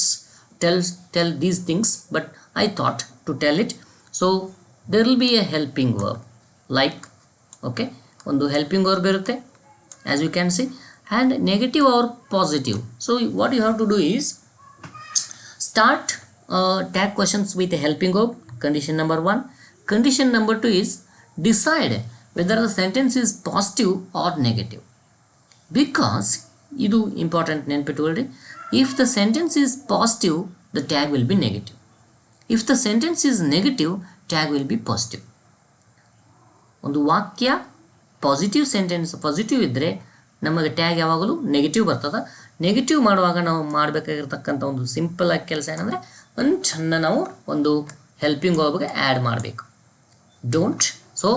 tell these things, but I thought to tell it. So there will be a helping verb like, okay, ಒಂದು helping verb ಇರುತ್ತೆ as you can see, and negative or positive. So what you have to do is start tag questions with a helping verb, condition number 1. Condition number 2 is decide whether the sentence is positive or negative, because ಇದು important ನೆನಪಿಟ್ಟುಕೊಳ್ಳಿ. If the sentence is positive the tag will be negative. If the sentence is negative tag will be positive. ಒಂದು ವಾಕ್ಯ positive sentence positive ಇದ್ದರೆ ನಮಗೆ tag ಯಾವಾಗಲೂ negative ಬರ್ತದೆ. Negative ಮಾಡುವಾಗ ನಾವು ಮಾಡಬೇಕಾಗಿರ್ತಕ್ಕಂಥ ಒಂದು ಸಿಂಪಲ್ ಆಗಿ ಕೆಲಸ ಏನಂದರೆ ಒಂಚನ್ನ ನಾವು ಒಂದು ಹೆಲ್ಪಿಂಗ್ ವರ್ಬ್ಗೆ ಆ್ಯಡ್ ಮಾಡಬೇಕು, don't. So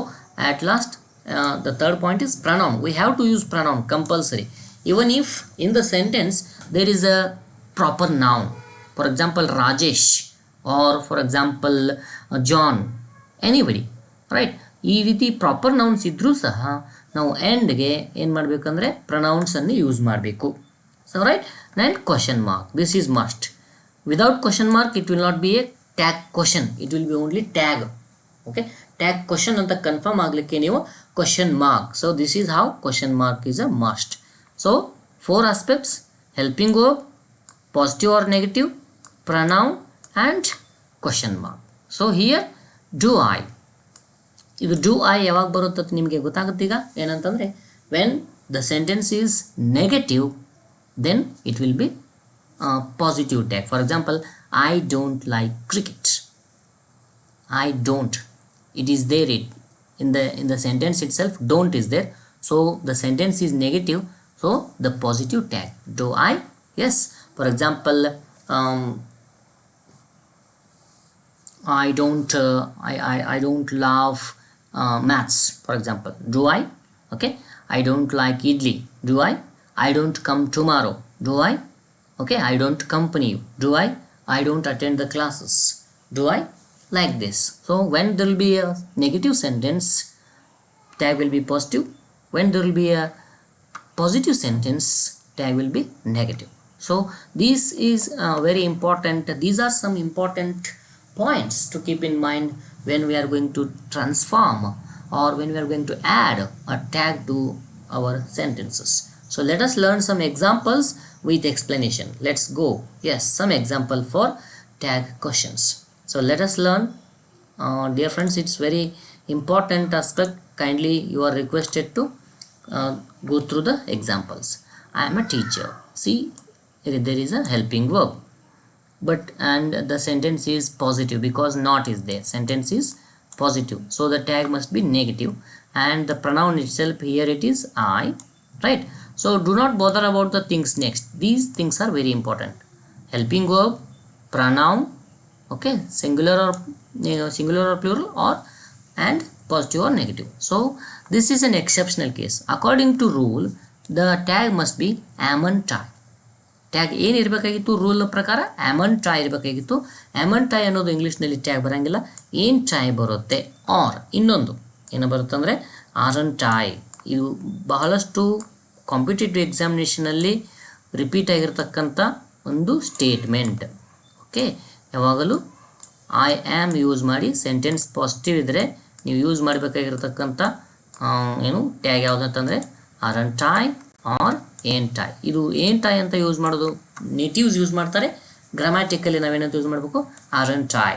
at last the third point is pronoun. We have to use pronoun compulsory, even if in the sentence there is a proper noun, for example Rajesh, or for example John, anybody, right? ಈ ರೀತಿ proper nouns ಇದ್ರೂ ಸಹ ನಾವು ಎಂಡ್ಗೆ ಏನು ಮಾಡಬೇಕಂದ್ರೆ ಪ್ರೊನೌನ್ಸನ್ನು use ಮಾಡಬೇಕು. So right. And question mark, this is must. Without question mark it will not be A tag question, it will B only tag. Okay, tag question ಅಂತ confirm ಆಗಲಿಕ್ಕೆ ನೀವು question mark. So this is how question mark is a must. So 4 aspects: helping verb, positive or negative, pronoun and question mark. So here do I, ಇದು do I ಯಾವಾಗ ಬರುತ್ತೆ ನಿಮಗೆ ಗೊತ್ತಾಗುತ್ತೆ ಈಗ ಏನಂತಂದರೆ, when the sentence is negative then it will be positive tag. For example, I don't like cricket. I don't, it is there, it in the sentence itself don't is there, so the sentence is negative, so the positive tag do I. Yes, for example, I don't love maths, for example, do I. Okay, I don't like idli, do I don't come tomorrow, do I. Okay, I don't accompany you, do I don't attend the classes, do I. Like this. So when there will be a negative sentence, tag will be positive. When there will be a positive sentence, tag will be negative. So this is very important. These are some important points to keep in mind when we are going to transform or when we are going to add a tag to our sentences. So let us learn some examples with explanation. Let's go. Yes, some example for tag questions. So let us learn, dear friends, it's very important aspect. Kindly you are requested to go through the examples. I am a teacher. See, there is a helping verb, but and the sentence is positive because not is there. Sentence is positive, so the tag must be negative, and the pronoun itself here it is I, right? So do not bother about the things next. These things are very important. Helping verb, pronoun, okay, singular or plural, or and positive or negative. So this is an exceptional case. According to rule, the tag must be amon tie. Tag ಏನು ಇರಬೇಕಾಗಿತ್ತು rule ಪ್ರಕಾರ? Aman try ಇರಬೇಕಾಗಿತ್ತು. Aman try ಅನ್ನೋದು ಇಂಗ್ಲೀಷ್ನಲ್ಲಿ tag ಬರೋಂಗಿಲ್ಲ. ಏನು try ಬರುತ್ತೆ? R ಇನ್ನೊಂದು ಏನು ಬರುತ್ತೆ ಅಂದರೆ ಆರನ್ ಟ್ರೈ. ಇದು ಬಹಳಷ್ಟು ಕಾಂಪಿಟೇಟಿವ್ ಎಕ್ಸಾಮಿನೇಷನಲ್ಲಿ ರಿಪೀಟ್ ಆಗಿರ್ತಕ್ಕಂಥ ಒಂದು ಸ್ಟೇಟ್ಮೆಂಟ್. ಓಕೆ, ಯಾವಾಗಲೂ ಐ ಆಮ್ ಯೂಸ್ ಮಾಡಿ ಸೆಂಟೆನ್ಸ್ ಪಾಸಿಟಿವ್ ಇದ್ದರೆ ನೀವು ಯೂಸ್ ಮಾಡಬೇಕಾಗಿರ್ತಕ್ಕಂಥ ಏನು ಟ್ಯಾಗ್ ಯಾವುದಂತಂದರೆ aren't I are ain't I. ಇದು ಏಂಟ್ ಐ ಅಂತ ಯೂಸ್ ಮಾಡೋದು ನೇಟಿವ್ಸ್ ಯೂಸ್ ಮಾಡ್ತಾರೆ. ಗ್ರಾಮ್ಯಾಟಿಕಲಿ ನಾವೇನಂತ ಯೂಸ್ ಮಾಡಬೇಕು, aren't I.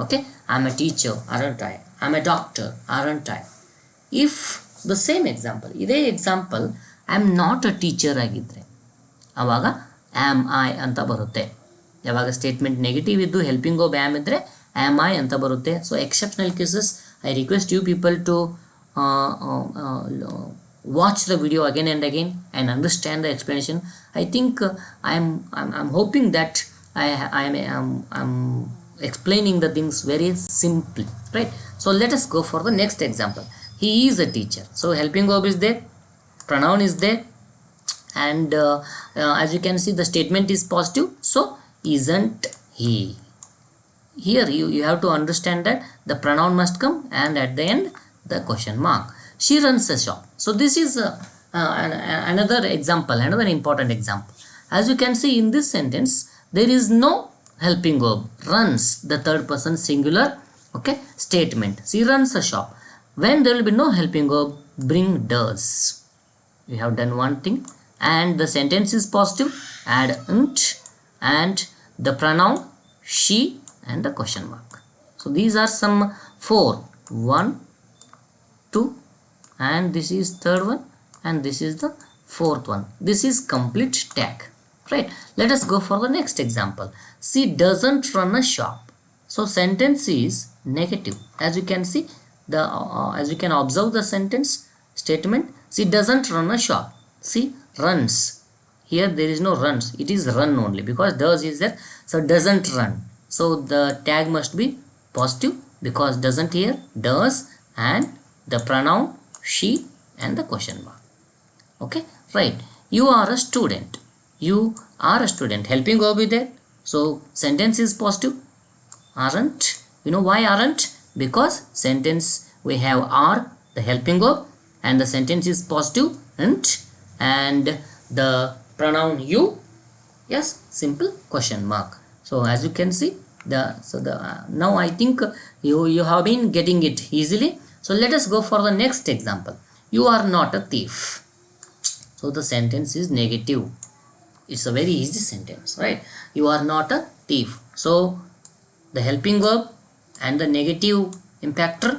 Okay, I am a teacher, aren't I. I am a doctor, aren't I. If the same example, ಇದೇ example I am not a teacher ಆಗಿದ್ದರೆ ಆವಾಗ am I ಅಂತ ಬರುತ್ತೆ. ಯಾವಾಗ statement negative ಇದ್ದು helping verb am ಇದ್ದರೆ am I ಅಂತ ಬರುತ್ತೆ. So exceptional cases I request you people to watch the video again and again and understand the explanation. I think I'm hoping that I'm explaining the things very simply, right? So let us go for the next example. He is a teacher. So helping verb is there, pronoun is there, and as you can see the statement is positive. So isn't he? Here you have to understand that the pronoun must come and at the end the question mark. She runs a shop. So this is another example, another important example. As you can see in this sentence, there is no helping verb. Runs, the third person singular, okay, statement. She runs a shop. When there will be no helping verb, bring does. We have done one thing, and the sentence is positive. Add nt and the pronoun she and the question mark. So these are some 4. 1, 2, and this is third one, and this is the fourth one. This is complete tag, right? Let us go for the next example. She doesn't run a shop. So sentence is negative. As you can see, as you can observe the sentence statement, she doesn't run a shop. She runs. Here there is no runs, it is run only because does is there. So doesn't run. So the tag must be positive because doesn't here, does, and the pronoun she and the question mark. Okay, right? You are a student. You are a student. Helping verb is there. So sentence is positive. Aren't. You know why aren't? Because sentence we have are, the helping verb, and the sentence is positive and the pronoun you. Yes, simple question mark. So as you can see now I think you have been getting it easily. So let us go for the next example. You are not a thief. So the sentence is negative. It's a very easy sentence, right? You are not a thief. So the helping verb and the negative impactor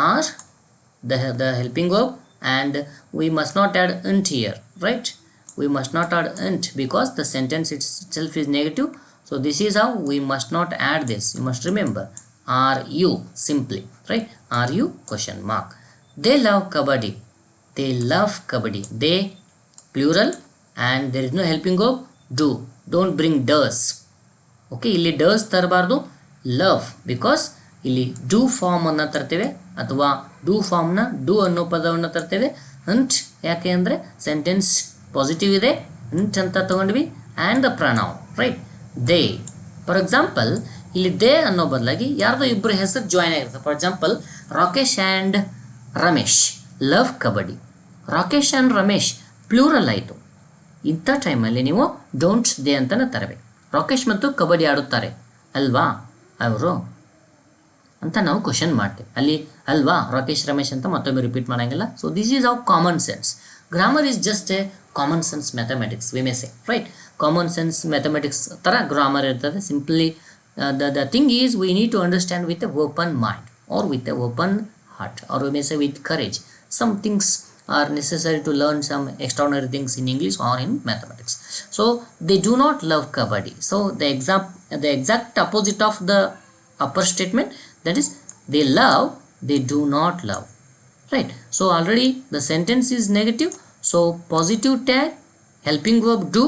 are the helping verb, and we must not add nt here, right? We must not add nt because the sentence itself is negative. So this is how we must not add this. You must remember. Are you, simply, right? Are you question mark. They love kabaddi. They love kabaddi. They plural, and there is no helping verb do. Don't bring does. Okay, ಇಲ್ಲಿ does ತರಬಾರ್ದು, love, because ಇಲ್ಲಿ do form ಅನ್ನು ತರ್ತೇವೆ ಅಥವಾ do ಫಾರ್ಮ್ನ do ಅನ್ನೋ ಪದವನ್ನು ತರ್ತೇವೆ. ಅಂಟ್ ಯಾಕೆ ಅಂದರೆ ಸೆಂಟೆನ್ಸ್ ಪಾಸಿಟಿವ್ ಇದೆ, ಅಂಟ್ ಅಂತ ತಗೊಂಡ್ವಿ, and the pronoun, right? They, for example ಇಲ್ಲಿ ದೇ ಅನ್ನೋ ಬದಲಾಗಿ ಯಾರ್ದೋ ಇಬ್ಬರು ಹೆಸರು ಜಾಯ್ನ್ ಆಗಿರುತ್ತೆ. For example Rakesh and Ramesh love kabaddi. Rakesh and Ramesh plural ಆಯಿತು. ಇಂಥ ಟೈಮಲ್ಲಿ ನೀವು ಡೋಂಟ್ ದೇ ಅಂತಲೇ ತರಬೇಕು. ರಾಕೇಶ್ ಮತ್ತು ಕಬಡ್ಡಿ ಆಡುತ್ತಾರೆ ಅಲ್ವಾ ಅವರು ಅಂತ ನಾವು ಕ್ವಶನ್ ಮಾಡ್ತೇವೆ. ಅಲ್ಲಿ ಅಲ್ವಾ ರಾಕೇಶ್ ರಮೇಶ್ ಅಂತ ಮತ್ತೊಮ್ಮೆ ರಿಪೀಟ್ ಮಾಡೋಂಗಿಲ್ಲ. So this is our common sense. Grammar is just A common sense mathematics, we may say, right? Common sense mathematics ಥರ ಗ್ರಾಮರ್ ಇರ್ತದೆ. Simply the thing is we need to understand with a open mind or with a open heart, or we may say with courage. Some things are necessary to learn some extraordinary things in English or in mathematics. So they do not love kabaddi. So the exact opposite of the upper statement, that is they love, they do not love, right? So already the sentence is negative, so positive tag, helping verb do,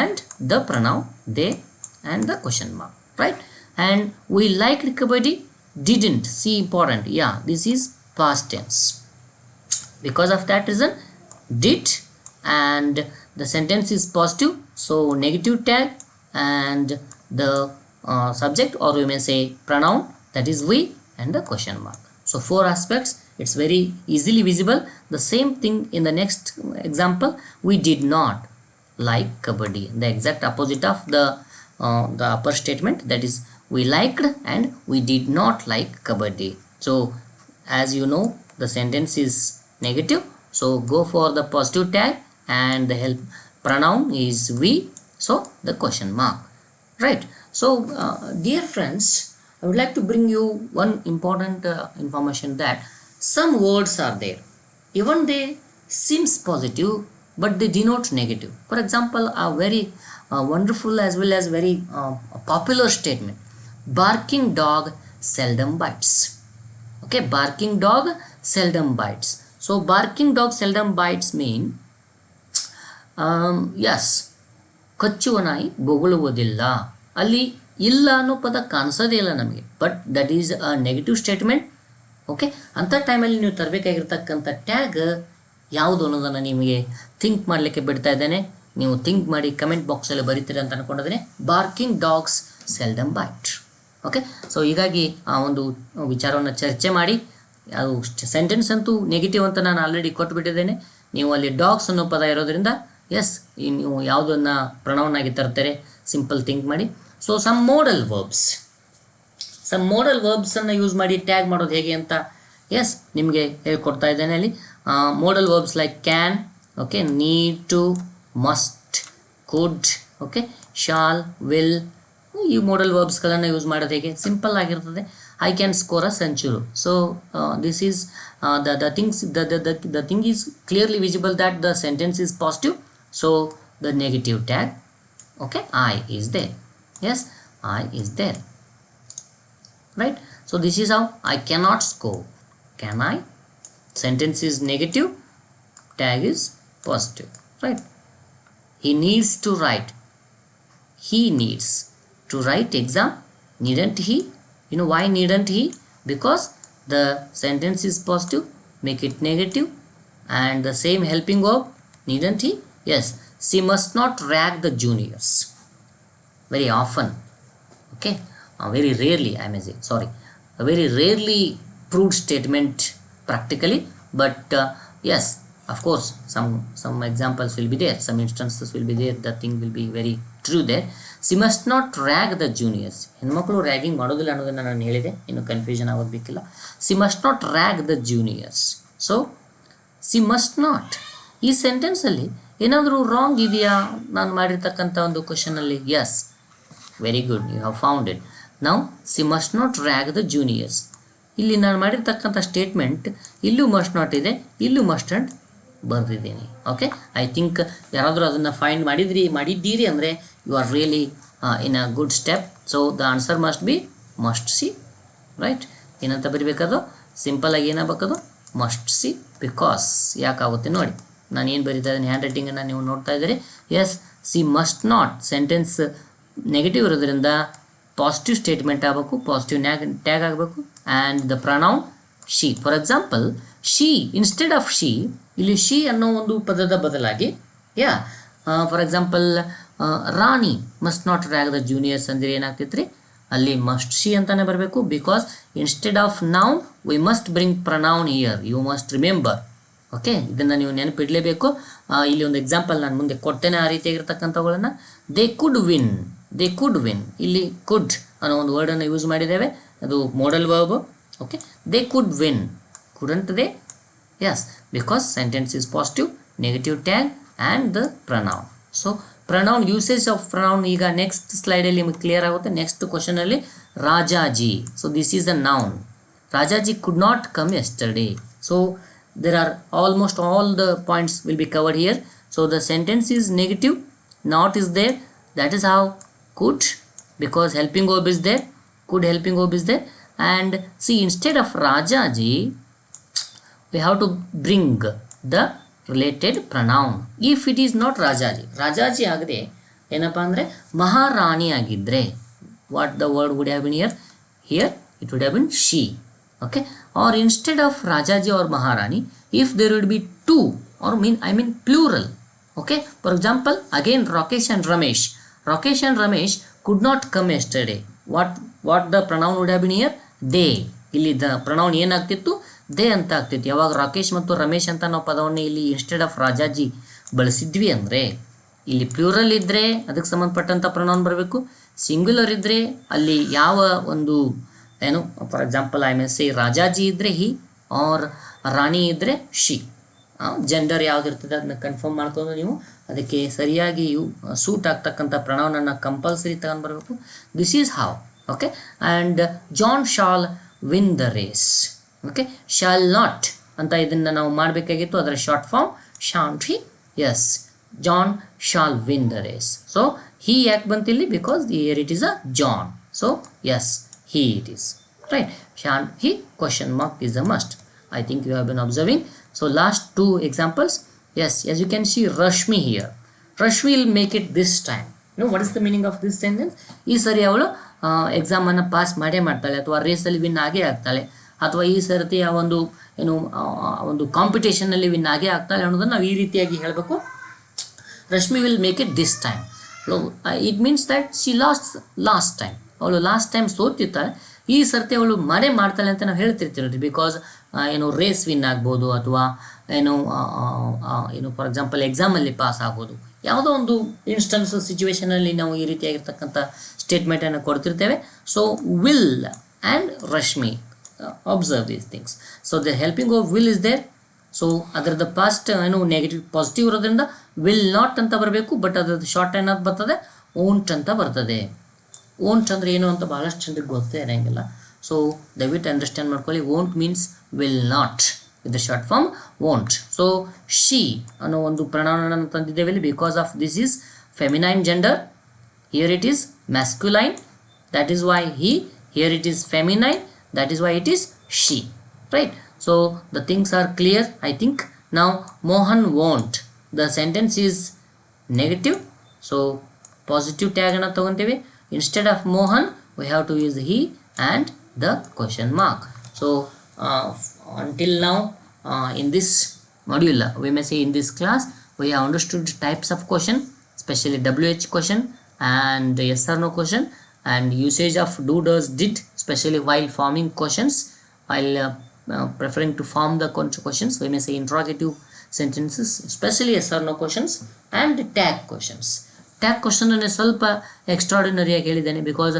and the pronoun they and the question mark, right? And we liked kabaddi, didn't. See, important. Yeah, this is past tense. Because of that reason, did, and the sentence is positive, so negative tag and the subject, or we may say pronoun, that is we, and the question mark. So 4 aspects. It's very easily visible. The same thing in the next example. We did not like kabaddi. The exact opposite of the upper statement, that is we liked and we did not like kabaddi. So as you know, the sentence is negative, so go for the positive tag and the help pronoun is we, so the question mark, right? So dear friends, I would like to bring you one important information that some words are there, even they seems positive but they denote negative. For example, a very wonderful as well as very popular statement: barking dog seldom bites. Okay, barking dog seldom bites. So barking dog seldom bites mean yes, ಕಚ್ಚುವ ನಾಯಿ ಬೊಗಳುವುದಿಲ್ಲ. ಅಲ್ಲಿ ಇಲ್ಲ ಅನ್ನೋ ಪದ ಕಾಣಿಸೋದೇ ಇಲ್ಲ ನಮಗೆ, but that is a negative statement. Okay, ಅಂಥ ಟೈಮಲ್ಲಿ ನೀವು ತರಬೇಕಾಗಿರ್ತಕ್ಕಂಥ ಟ್ಯಾಗ್ ಯಾವುದು ಅನ್ನೋದನ್ನು ನಿಮಗೆ ಥಿಂಕ್ ಮಾಡಲಿಕ್ಕೆ ಬಿಡ್ತಾ ಇದ್ದೇನೆ. ನೀವು ಥಿಂಕ್ ಮಾಡಿ ಕಮೆಂಟ್ ಬಾಕ್ಸಲ್ಲಿ ಬರೀತೀರಿ ಅಂತ ಅಂದ್ಕೊಂಡಿದ್ದೀನಿ. Barking dogs seldom bite. Okay, so ಹೀಗಾಗಿ ಆ ಒಂದು ವಿಚಾರವನ್ನು ಚರ್ಚೆ ಮಾಡಿ. ಅದು ಸೆಂಟೆನ್ಸ್ ಅಂತೂ ನೆಗೆಟಿವ್ ಅಂತ ನಾನು ಆಲ್ರೆಡಿ ಕೊಟ್ಟುಬಿಟ್ಟಿದ್ದೇನೆ. ನೀವು ಅಲ್ಲಿ ಡಾಗ್ಸ್ ಅನ್ನೋ ಪದ ಇರೋದ್ರಿಂದ ಎಸ್, ನೀವು ಯಾವುದನ್ನು ಪ್ರೊನೌನ್ ಆಗಿ ತರ್ತಾರೆ, ಸಿಂಪಲ್ ಥಿಂಕ್ ಮಾಡಿ. ಸೊ ಸಮ್ ಮೋಡಲ್ ವರ್ಬ್ಸನ್ನು ಯೂಸ್ ಮಾಡಿ ಟ್ಯಾಗ್ ಮಾಡೋದು ಹೇಗೆ ಅಂತ ಎಸ್ ನಿಮಗೆ ಹೇಳ್ಕೊಡ್ತಾ ಇದ್ದೇನೆ. ಅಲ್ಲಿ modal verbs like can, okay, need to, must, could, okay, shall, will, ಈ ಮೋಡಲ್ ವರ್ಬ್ಸ್ಗಳನ್ನು ಯೂಸ್ ಮಾಡೋದು ಹೇಗೆ ಸಿಂಪಲ್ ಆಗಿರ್ತದೆ. I can score a century. So this is the thing is clearly visible that the sentence is positive, so the negative tag, okay, I is there. Yes, I is there, right? So this is how I cannot score. Can I? Sentence is negative, tag is positive, right? He needs to write. He needs to write exam. Needn't he? You know why needn't he? Because the sentence is positive, make it negative. And the same helping verb, needn't he? Yes, she must not rag the juniors. Very often, okay, very rarely, I may say, sorry, a very rarely proved statement practically, but yes, of course, some examples will be there, some instances will be there, the thing will be very true there. She must not rag the juniors. ಹೆಣ್ಮಕ್ಳು ragging ಮಾಡೋದಿಲ್ಲ ಅನ್ನೋದನ್ನು ನಾನು ಹೇಳಿದೆ, ಇನ್ನು confusion ಆಗೋದು ಬೇಕಿಲ್ಲ. she must not rag the juniors. so she must not, ಈ ಸೆಂಟೆನ್ಸಲ್ಲಿ ಏನಾದರೂ ರಾಂಗ್ ಇದೆಯಾ ನಾನು ಮಾಡಿರ್ತಕ್ಕಂಥ ಒಂದು ಕ್ವಶನಲ್ಲಿ? Yes, very good, you have found it. ನಾವು she must not rag the juniors, ಇಲ್ಲಿ ನಾನು ಮಾಡಿರ್ತಕ್ಕಂಥ ಸ್ಟೇಟ್ಮೆಂಟ್ ಇಲ್ಲೂ ಮಸ್ಟ್ ನಾಟ್ ಇದೆ, ಇಲ್ಲೂ ಮಸ್ಟ್ ಅಂಡ್ ಬರೆದಿದ್ದೀನಿ. ಓಕೆ, ಐ ಥಿಂಕ್ ಯಾರಾದರೂ ಅದನ್ನು ಫೈಂಡ್ ಮಾಡಿದ್ದೀರಿ ಅಂದರೆ you are really in a good step. So the answer must be must C, right? ಏನಂತ ಬರಿಬೇಕದು? ಸಿಂಪಲಾಗಿ ಏನಾಗಬೇಕದು? Must C. ಬಿಕಾಸ್ ಯಾಕಾಗುತ್ತೆ ನೋಡಿ, ನಾನು ಏನು ಬರೀತಾ ಇದ್ದೀನಿ, ಹ್ಯಾಂಡ್ ರೈಟಿಂಗನ್ನು ನೀವು ನೋಡ್ತಾ ಇದ್ದೀರಿ. Yes, see must not, sentence negative ಇರೋದ್ರಿಂದ ಪಾಸಿಟಿವ್ ಸ್ಟೇಟ್ಮೆಂಟ್ ಆಗಬೇಕು, ಪಾಸಿಟಿವ್ ಟ್ಯಾಗ್ ಆಗಬೇಕು. And the pronoun she. For example, she instead of she, ಇಲ್ಲಿ ಶಿ ಅನ್ನೋ ಒಂದು ಪದದ ಬದಲಾಗಿ for example Rani must not rag the juniors ಅಂದರೆ ಏನಾಗ್ತೈತ್ರಿ? ಅಲ್ಲಿ ಮಸ್ಟ್ ಶಿ ಅಂತಾನೆ ಬರಬೇಕು. Because instead of noun we must bring pronoun here, you must remember. Okay, ಇದನ್ನು ನೀವು ನೆನಪಿಡಲೇಬೇಕು. ಇಲ್ಲಿ ಒಂದು ಎಕ್ಸಾಂಪಲ್ ನಾನು ಮುಂದೆ ಕೊಡ್ತೇನೆ ಆ ರೀತಿಯಾಗಿರ್ತಕ್ಕಂಥವುಗಳನ್ನು. ದೇ ಕುಡ್ ವಿನ್, ಇಲ್ಲಿ ಕುಡ್ ಅನ್ನೋ ಒಂದು ವರ್ಡನ್ನು ಯೂಸ್ ಮಾಡಿದ್ದೇವೆ, ಅದು modal verb. Okay, they could win, couldn't they? Yes, because sentence is positive, negative tag and the pronoun. So pronoun, usage of pronoun ಈಗ ನೆಕ್ಸ್ಟ್ ಸ್ಲೈಡಲ್ಲಿ ನಿಮಗೆ ಕ್ಲಿಯರ್ ಆಗುತ್ತೆ. ನೆಕ್ಸ್ಟ್ ಕ್ವಶನಲ್ಲಿ Rajaji. So this is a noun. Rajaji could not come yesterday. So there are almost all the points will be covered here. So the sentence is negative, not is there, that is how could, because helping verb is there, could helping verb is there. And see, instead of Rajaji we have to bring the related pronoun. If it is not Rajaji agre ಏನಪ್ಪ ಅಂದರೆ ಮಹಾರಾಣಿ ಆಗಿದ್ದರೆ, what the word would have been here it would have been she. Okay, or instead of Rajaji or Maharani, if there would be two, or I mean plural. Okay, for example, again Rakesh and Ramesh could not come yesterday. What the pronoun would have been here? they. ಇಲ್ಲಿ the pronoun ಏನಾಗ್ತಿತ್ತು? they ಅಂತ ಆಗ್ತಿತ್ತು. ಯಾವಾಗ ರಾಕೇಶ್ ಮತ್ತು ರಮೇಶ್ ಅಂತ ನಾವು ಪದವನ್ನು ಇಲ್ಲಿ ಇನ್ಸ್ಟೆಡ್ ಆಫ್ ರಾಜಾಜಿ ಬಳಸಿದ್ವಿ ಅಂದರೆ, ಇಲ್ಲಿ ಪ್ಲೂರಲ್ ಇದ್ದರೆ ಅದಕ್ಕೆ ಸಂಬಂಧಪಟ್ಟಂಥ ಪ್ರೊನೌನ್ ಬರಬೇಕು. ಸಿಂಗ್ಯುಲರ್ ಇದ್ದರೆ ಅಲ್ಲಿ ಯಾವ ಒಂದು ಏನು ಫಾರ್ ಎಕ್ಸಾಂಪಲ್ ಐ ಮೇ ಸೇ ರಾಜಾಜಿ ಇದ್ದರೆ ಹಿ ಆರ್ ರಾಣಿ ಇದ್ದರೆ ಶಿ. ಜೆಂಡರ್ ಯಾವುದಿರ್ತದೆ ಅದನ್ನ ಕನ್ಫರ್ಮ್ ಮಾಡ್ಕೊಂಡು ನೀವು ಅದಕ್ಕೆ ಸರಿಯಾಗಿ ಸೂಟ್ ಆಗ್ತಕ್ಕಂಥ ಪ್ರಣವನನ್ನು ಕಂಪಲ್ಸರಿ ತಗೊಂಡು ಬರಬೇಕು. This is how. Okay, and John shall win the race. Okay, shall not ಅಂತ ಇದನ್ನು ನಾವು ಮಾಡಬೇಕಾಗಿತ್ತು, ಅದರ short form shan't he. Yes, John shall win the race. So he ಯಾಕೆ ಬಂತಿಲ್ಲಿ? Because here it is a John. So yes, he it is, right? Shan't he? Question mark is a must. I think you have been observing. So last two examples. Yes, as you can see Rashmi here. Rashmi will make it this time. You know what is the meaning of this sentence? ಈ ಸರಿ ಅವಳು ಎಕ್ಸಾಮನ್ನು pass ಮಾಡೇ ಮಾಡ್ತಾಳೆ, ಅಥವಾ ರೇಸಲ್ಲಿ win ಆಗೇ ಆಗ್ತಾಳೆ, ಅಥವಾ ಈ ಸರ್ತಿ ಆ ಒಂದು ಏನು ಒಂದು ಕಾಂಪಿಟೇಷನಲ್ಲಿ ವಿನ್ ಆಗೇ ಆಗ್ತಾಳೆ ಅನ್ನೋದನ್ನು ನಾವು ಈ ರೀತಿಯಾಗಿ ಹೇಳಬೇಕು. Rashmi will make it this time. So it means that she lost last time. ಅವಳು ಲಾಸ್ಟ್ ಟೈಮ್ ಸೋತಿರ್ತಾಳೆ, ಈ ಸರ್ತಿ ಅವಳು ಮಾಡೇ ಮಾಡ್ತಾಳೆ ಅಂತ ನಾವು ಹೇಳ್ತಿರ್ತೀವಿ. ಬಿಕಾಸ್ ಏನು ರೇಸ್ ವಿನ್ ಆಗ್ಬೋದು, ಅಥವಾ ಏನು ಫಾರ್ ಎಕ್ಸಾಂಪಲ್ ಎಕ್ಸಾಮಲ್ಲಿ ಪಾಸ್ ಆಗ್ಬೋದು, ಯಾವುದೋ ಒಂದು ಇನ್ಸ್ಟೆನ್ಸ್ ಸಿಚುವೇಶನಲ್ಲಿ ನಾವು ಈ ರೀತಿಯಾಗಿರ್ತಕ್ಕಂಥ ಸ್ಟೇಟ್ಮೆಂಟನ್ನು ಕೊಡ್ತಿರ್ತೇವೆ. So will and Rashmi, observe these things. So the helping of will is there. So ಅದರದ್ದು ಪಾಸ್ಟ್ ಏನು ನೆಗೆಟಿವ್ ಪಾಸಿಟಿವ್ ಇರೋದ್ರಿಂದ ವಿಲ್ ನಾಟ್ ಅಂತ ಬರಬೇಕು, ಬಟ್ ಅದರದ್ದು ಶಾರ್ಟ್ ಏನಾದ್ರು ಬರ್ತದೆ, ಓಂಟ್ ಅಂತ ಬರ್ತದೆ. ಓಂಟ್ ಅಂದರೆ ಏನು ಅಂತ ಭಾಳಷ್ಟು ಜನರಿಗೆ ಗೊತ್ತೇ ಇರೋಂಗಿಲ್ಲ. ಸೊ ದಯವಿಟ್ಟು ಅಂಡರ್ಸ್ಟ್ಯಾಂಡ್ ಮಾಡ್ಕೊಳ್ಳಿ. Won't means will not with the short form won't. So she ಅನ್ನೋ ಒಂದು ಪ್ರಣವನನ್ನು ತಂದಿದ್ದೇವೆ ಇಲ್ಲಿ. Because of this is feminine gender, here it is masculine, that is why he. Here it is feminine, that is why it is she, right? So the things are clear, I think. ನಾವು Mohan want, the sentence is negative, so positive ಟ್ಯಾಗನ್ನು ತಗೊತೀವಿ. Instead of Mohan, we have to use he and the question mark. So until now, in this module, we may say in this class, we have understood types of question, especially WH question and yes or no question, and usage of do, does, did, especially while forming questions, while preferring to form the questions. We may say interrogative sentences, especially yes or no questions, and tag questions. Tag question ಅನ್ನು ಸ್ವಲ್ಪ ಎಕ್ಸ್ಟ್ರಾರ್ಡಿನರಿಯಾಗಿ ಹೇಳಿದ್ದೇನೆ, because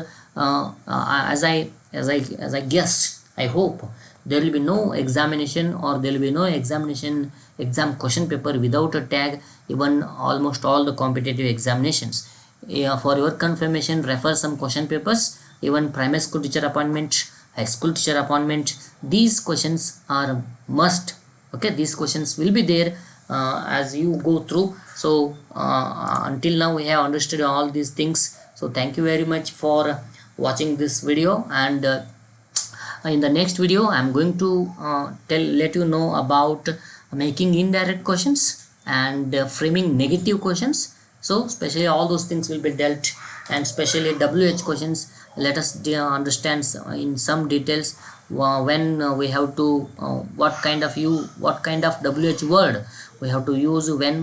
as I guess, I hope there will be no examination, or there will be no exam question paper without a tag, even almost all the competitive examinations. For your confirmation, refer some question papers, even primary school teacher appointment, high school teacher appointment. These questions are must. Okay, these questions will be there as you go through. So until now we have understood all these things. So thank you very much for watching this video, and in the next video I am going to let you know about making indirect questions and framing negative questions. So especially all those things will be dealt, and especially WH questions, let us understand in some details when we have to what kind of WH word we have to use when.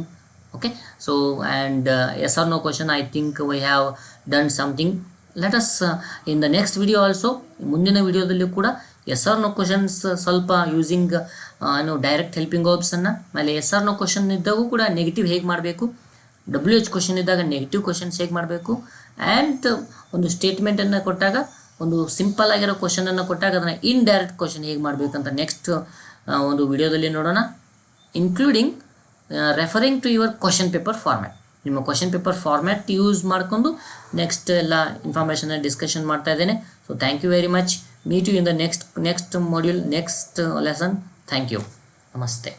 Okay, so and yes or no question, I think we have done something. Let us in the next video also, ಮುಂದಿನ ವಿಡಿಯೋದಲ್ಲಿ ಕೂಡ S or no questions ಸ್ವಲ್ಪ using direct helping verbs ಅನ್ನ, ಆಮೇಲೆ S or no question ಇದ್ದಾಗೂ ಕೂಡ negative ಹೇಗೆ ಮಾಡಬೇಕು, WH question ಇದ್ದಾಗ ನೆಗೆಟಿವ್ ಕ್ವಶನ್ಸ್ ಹೇಗೆ ಮಾಡಬೇಕು, ಆ್ಯಂಡ್ ಒಂದು ಸ್ಟೇಟ್ಮೆಂಟನ್ನು ಕೊಟ್ಟಾಗ, ಒಂದು ಸಿಂಪಲ್ ಆಗಿರೋ ಕ್ವಶನನ್ನು ಕೊಟ್ಟಾಗ ಅದನ್ನು ಇನ್ಡೈರೆಕ್ಟ್ ಕ್ವಶನ್ ಹೇಗೆ ಮಾಡಬೇಕಂತ ನೆಕ್ಸ್ಟ್ ಒಂದು ವಿಡಿಯೋದಲ್ಲಿ ನೋಡೋಣ. Including referring to your question paper format. ನಿಮ್ಮ ಕ್ವಶನ್ ಪೇಪರ್ ಫಾರ್ಮ್ಯಾಟ್ ಯೂಸ್ ಮಾಡಿಕೊಂಡು ನೆಕ್ಸ್ಟ್ ಎಲ್ಲ ಇನ್ಫಾರ್ಮೇಷನ್ ಡಿಸ್ಕಷನ್ ಮಾಡ್ತಾ ಇದ್ದೇನೆ. So thank you very much. Meet you in the next module, next lesson. Thank you. ನಮಸ್ತೆ.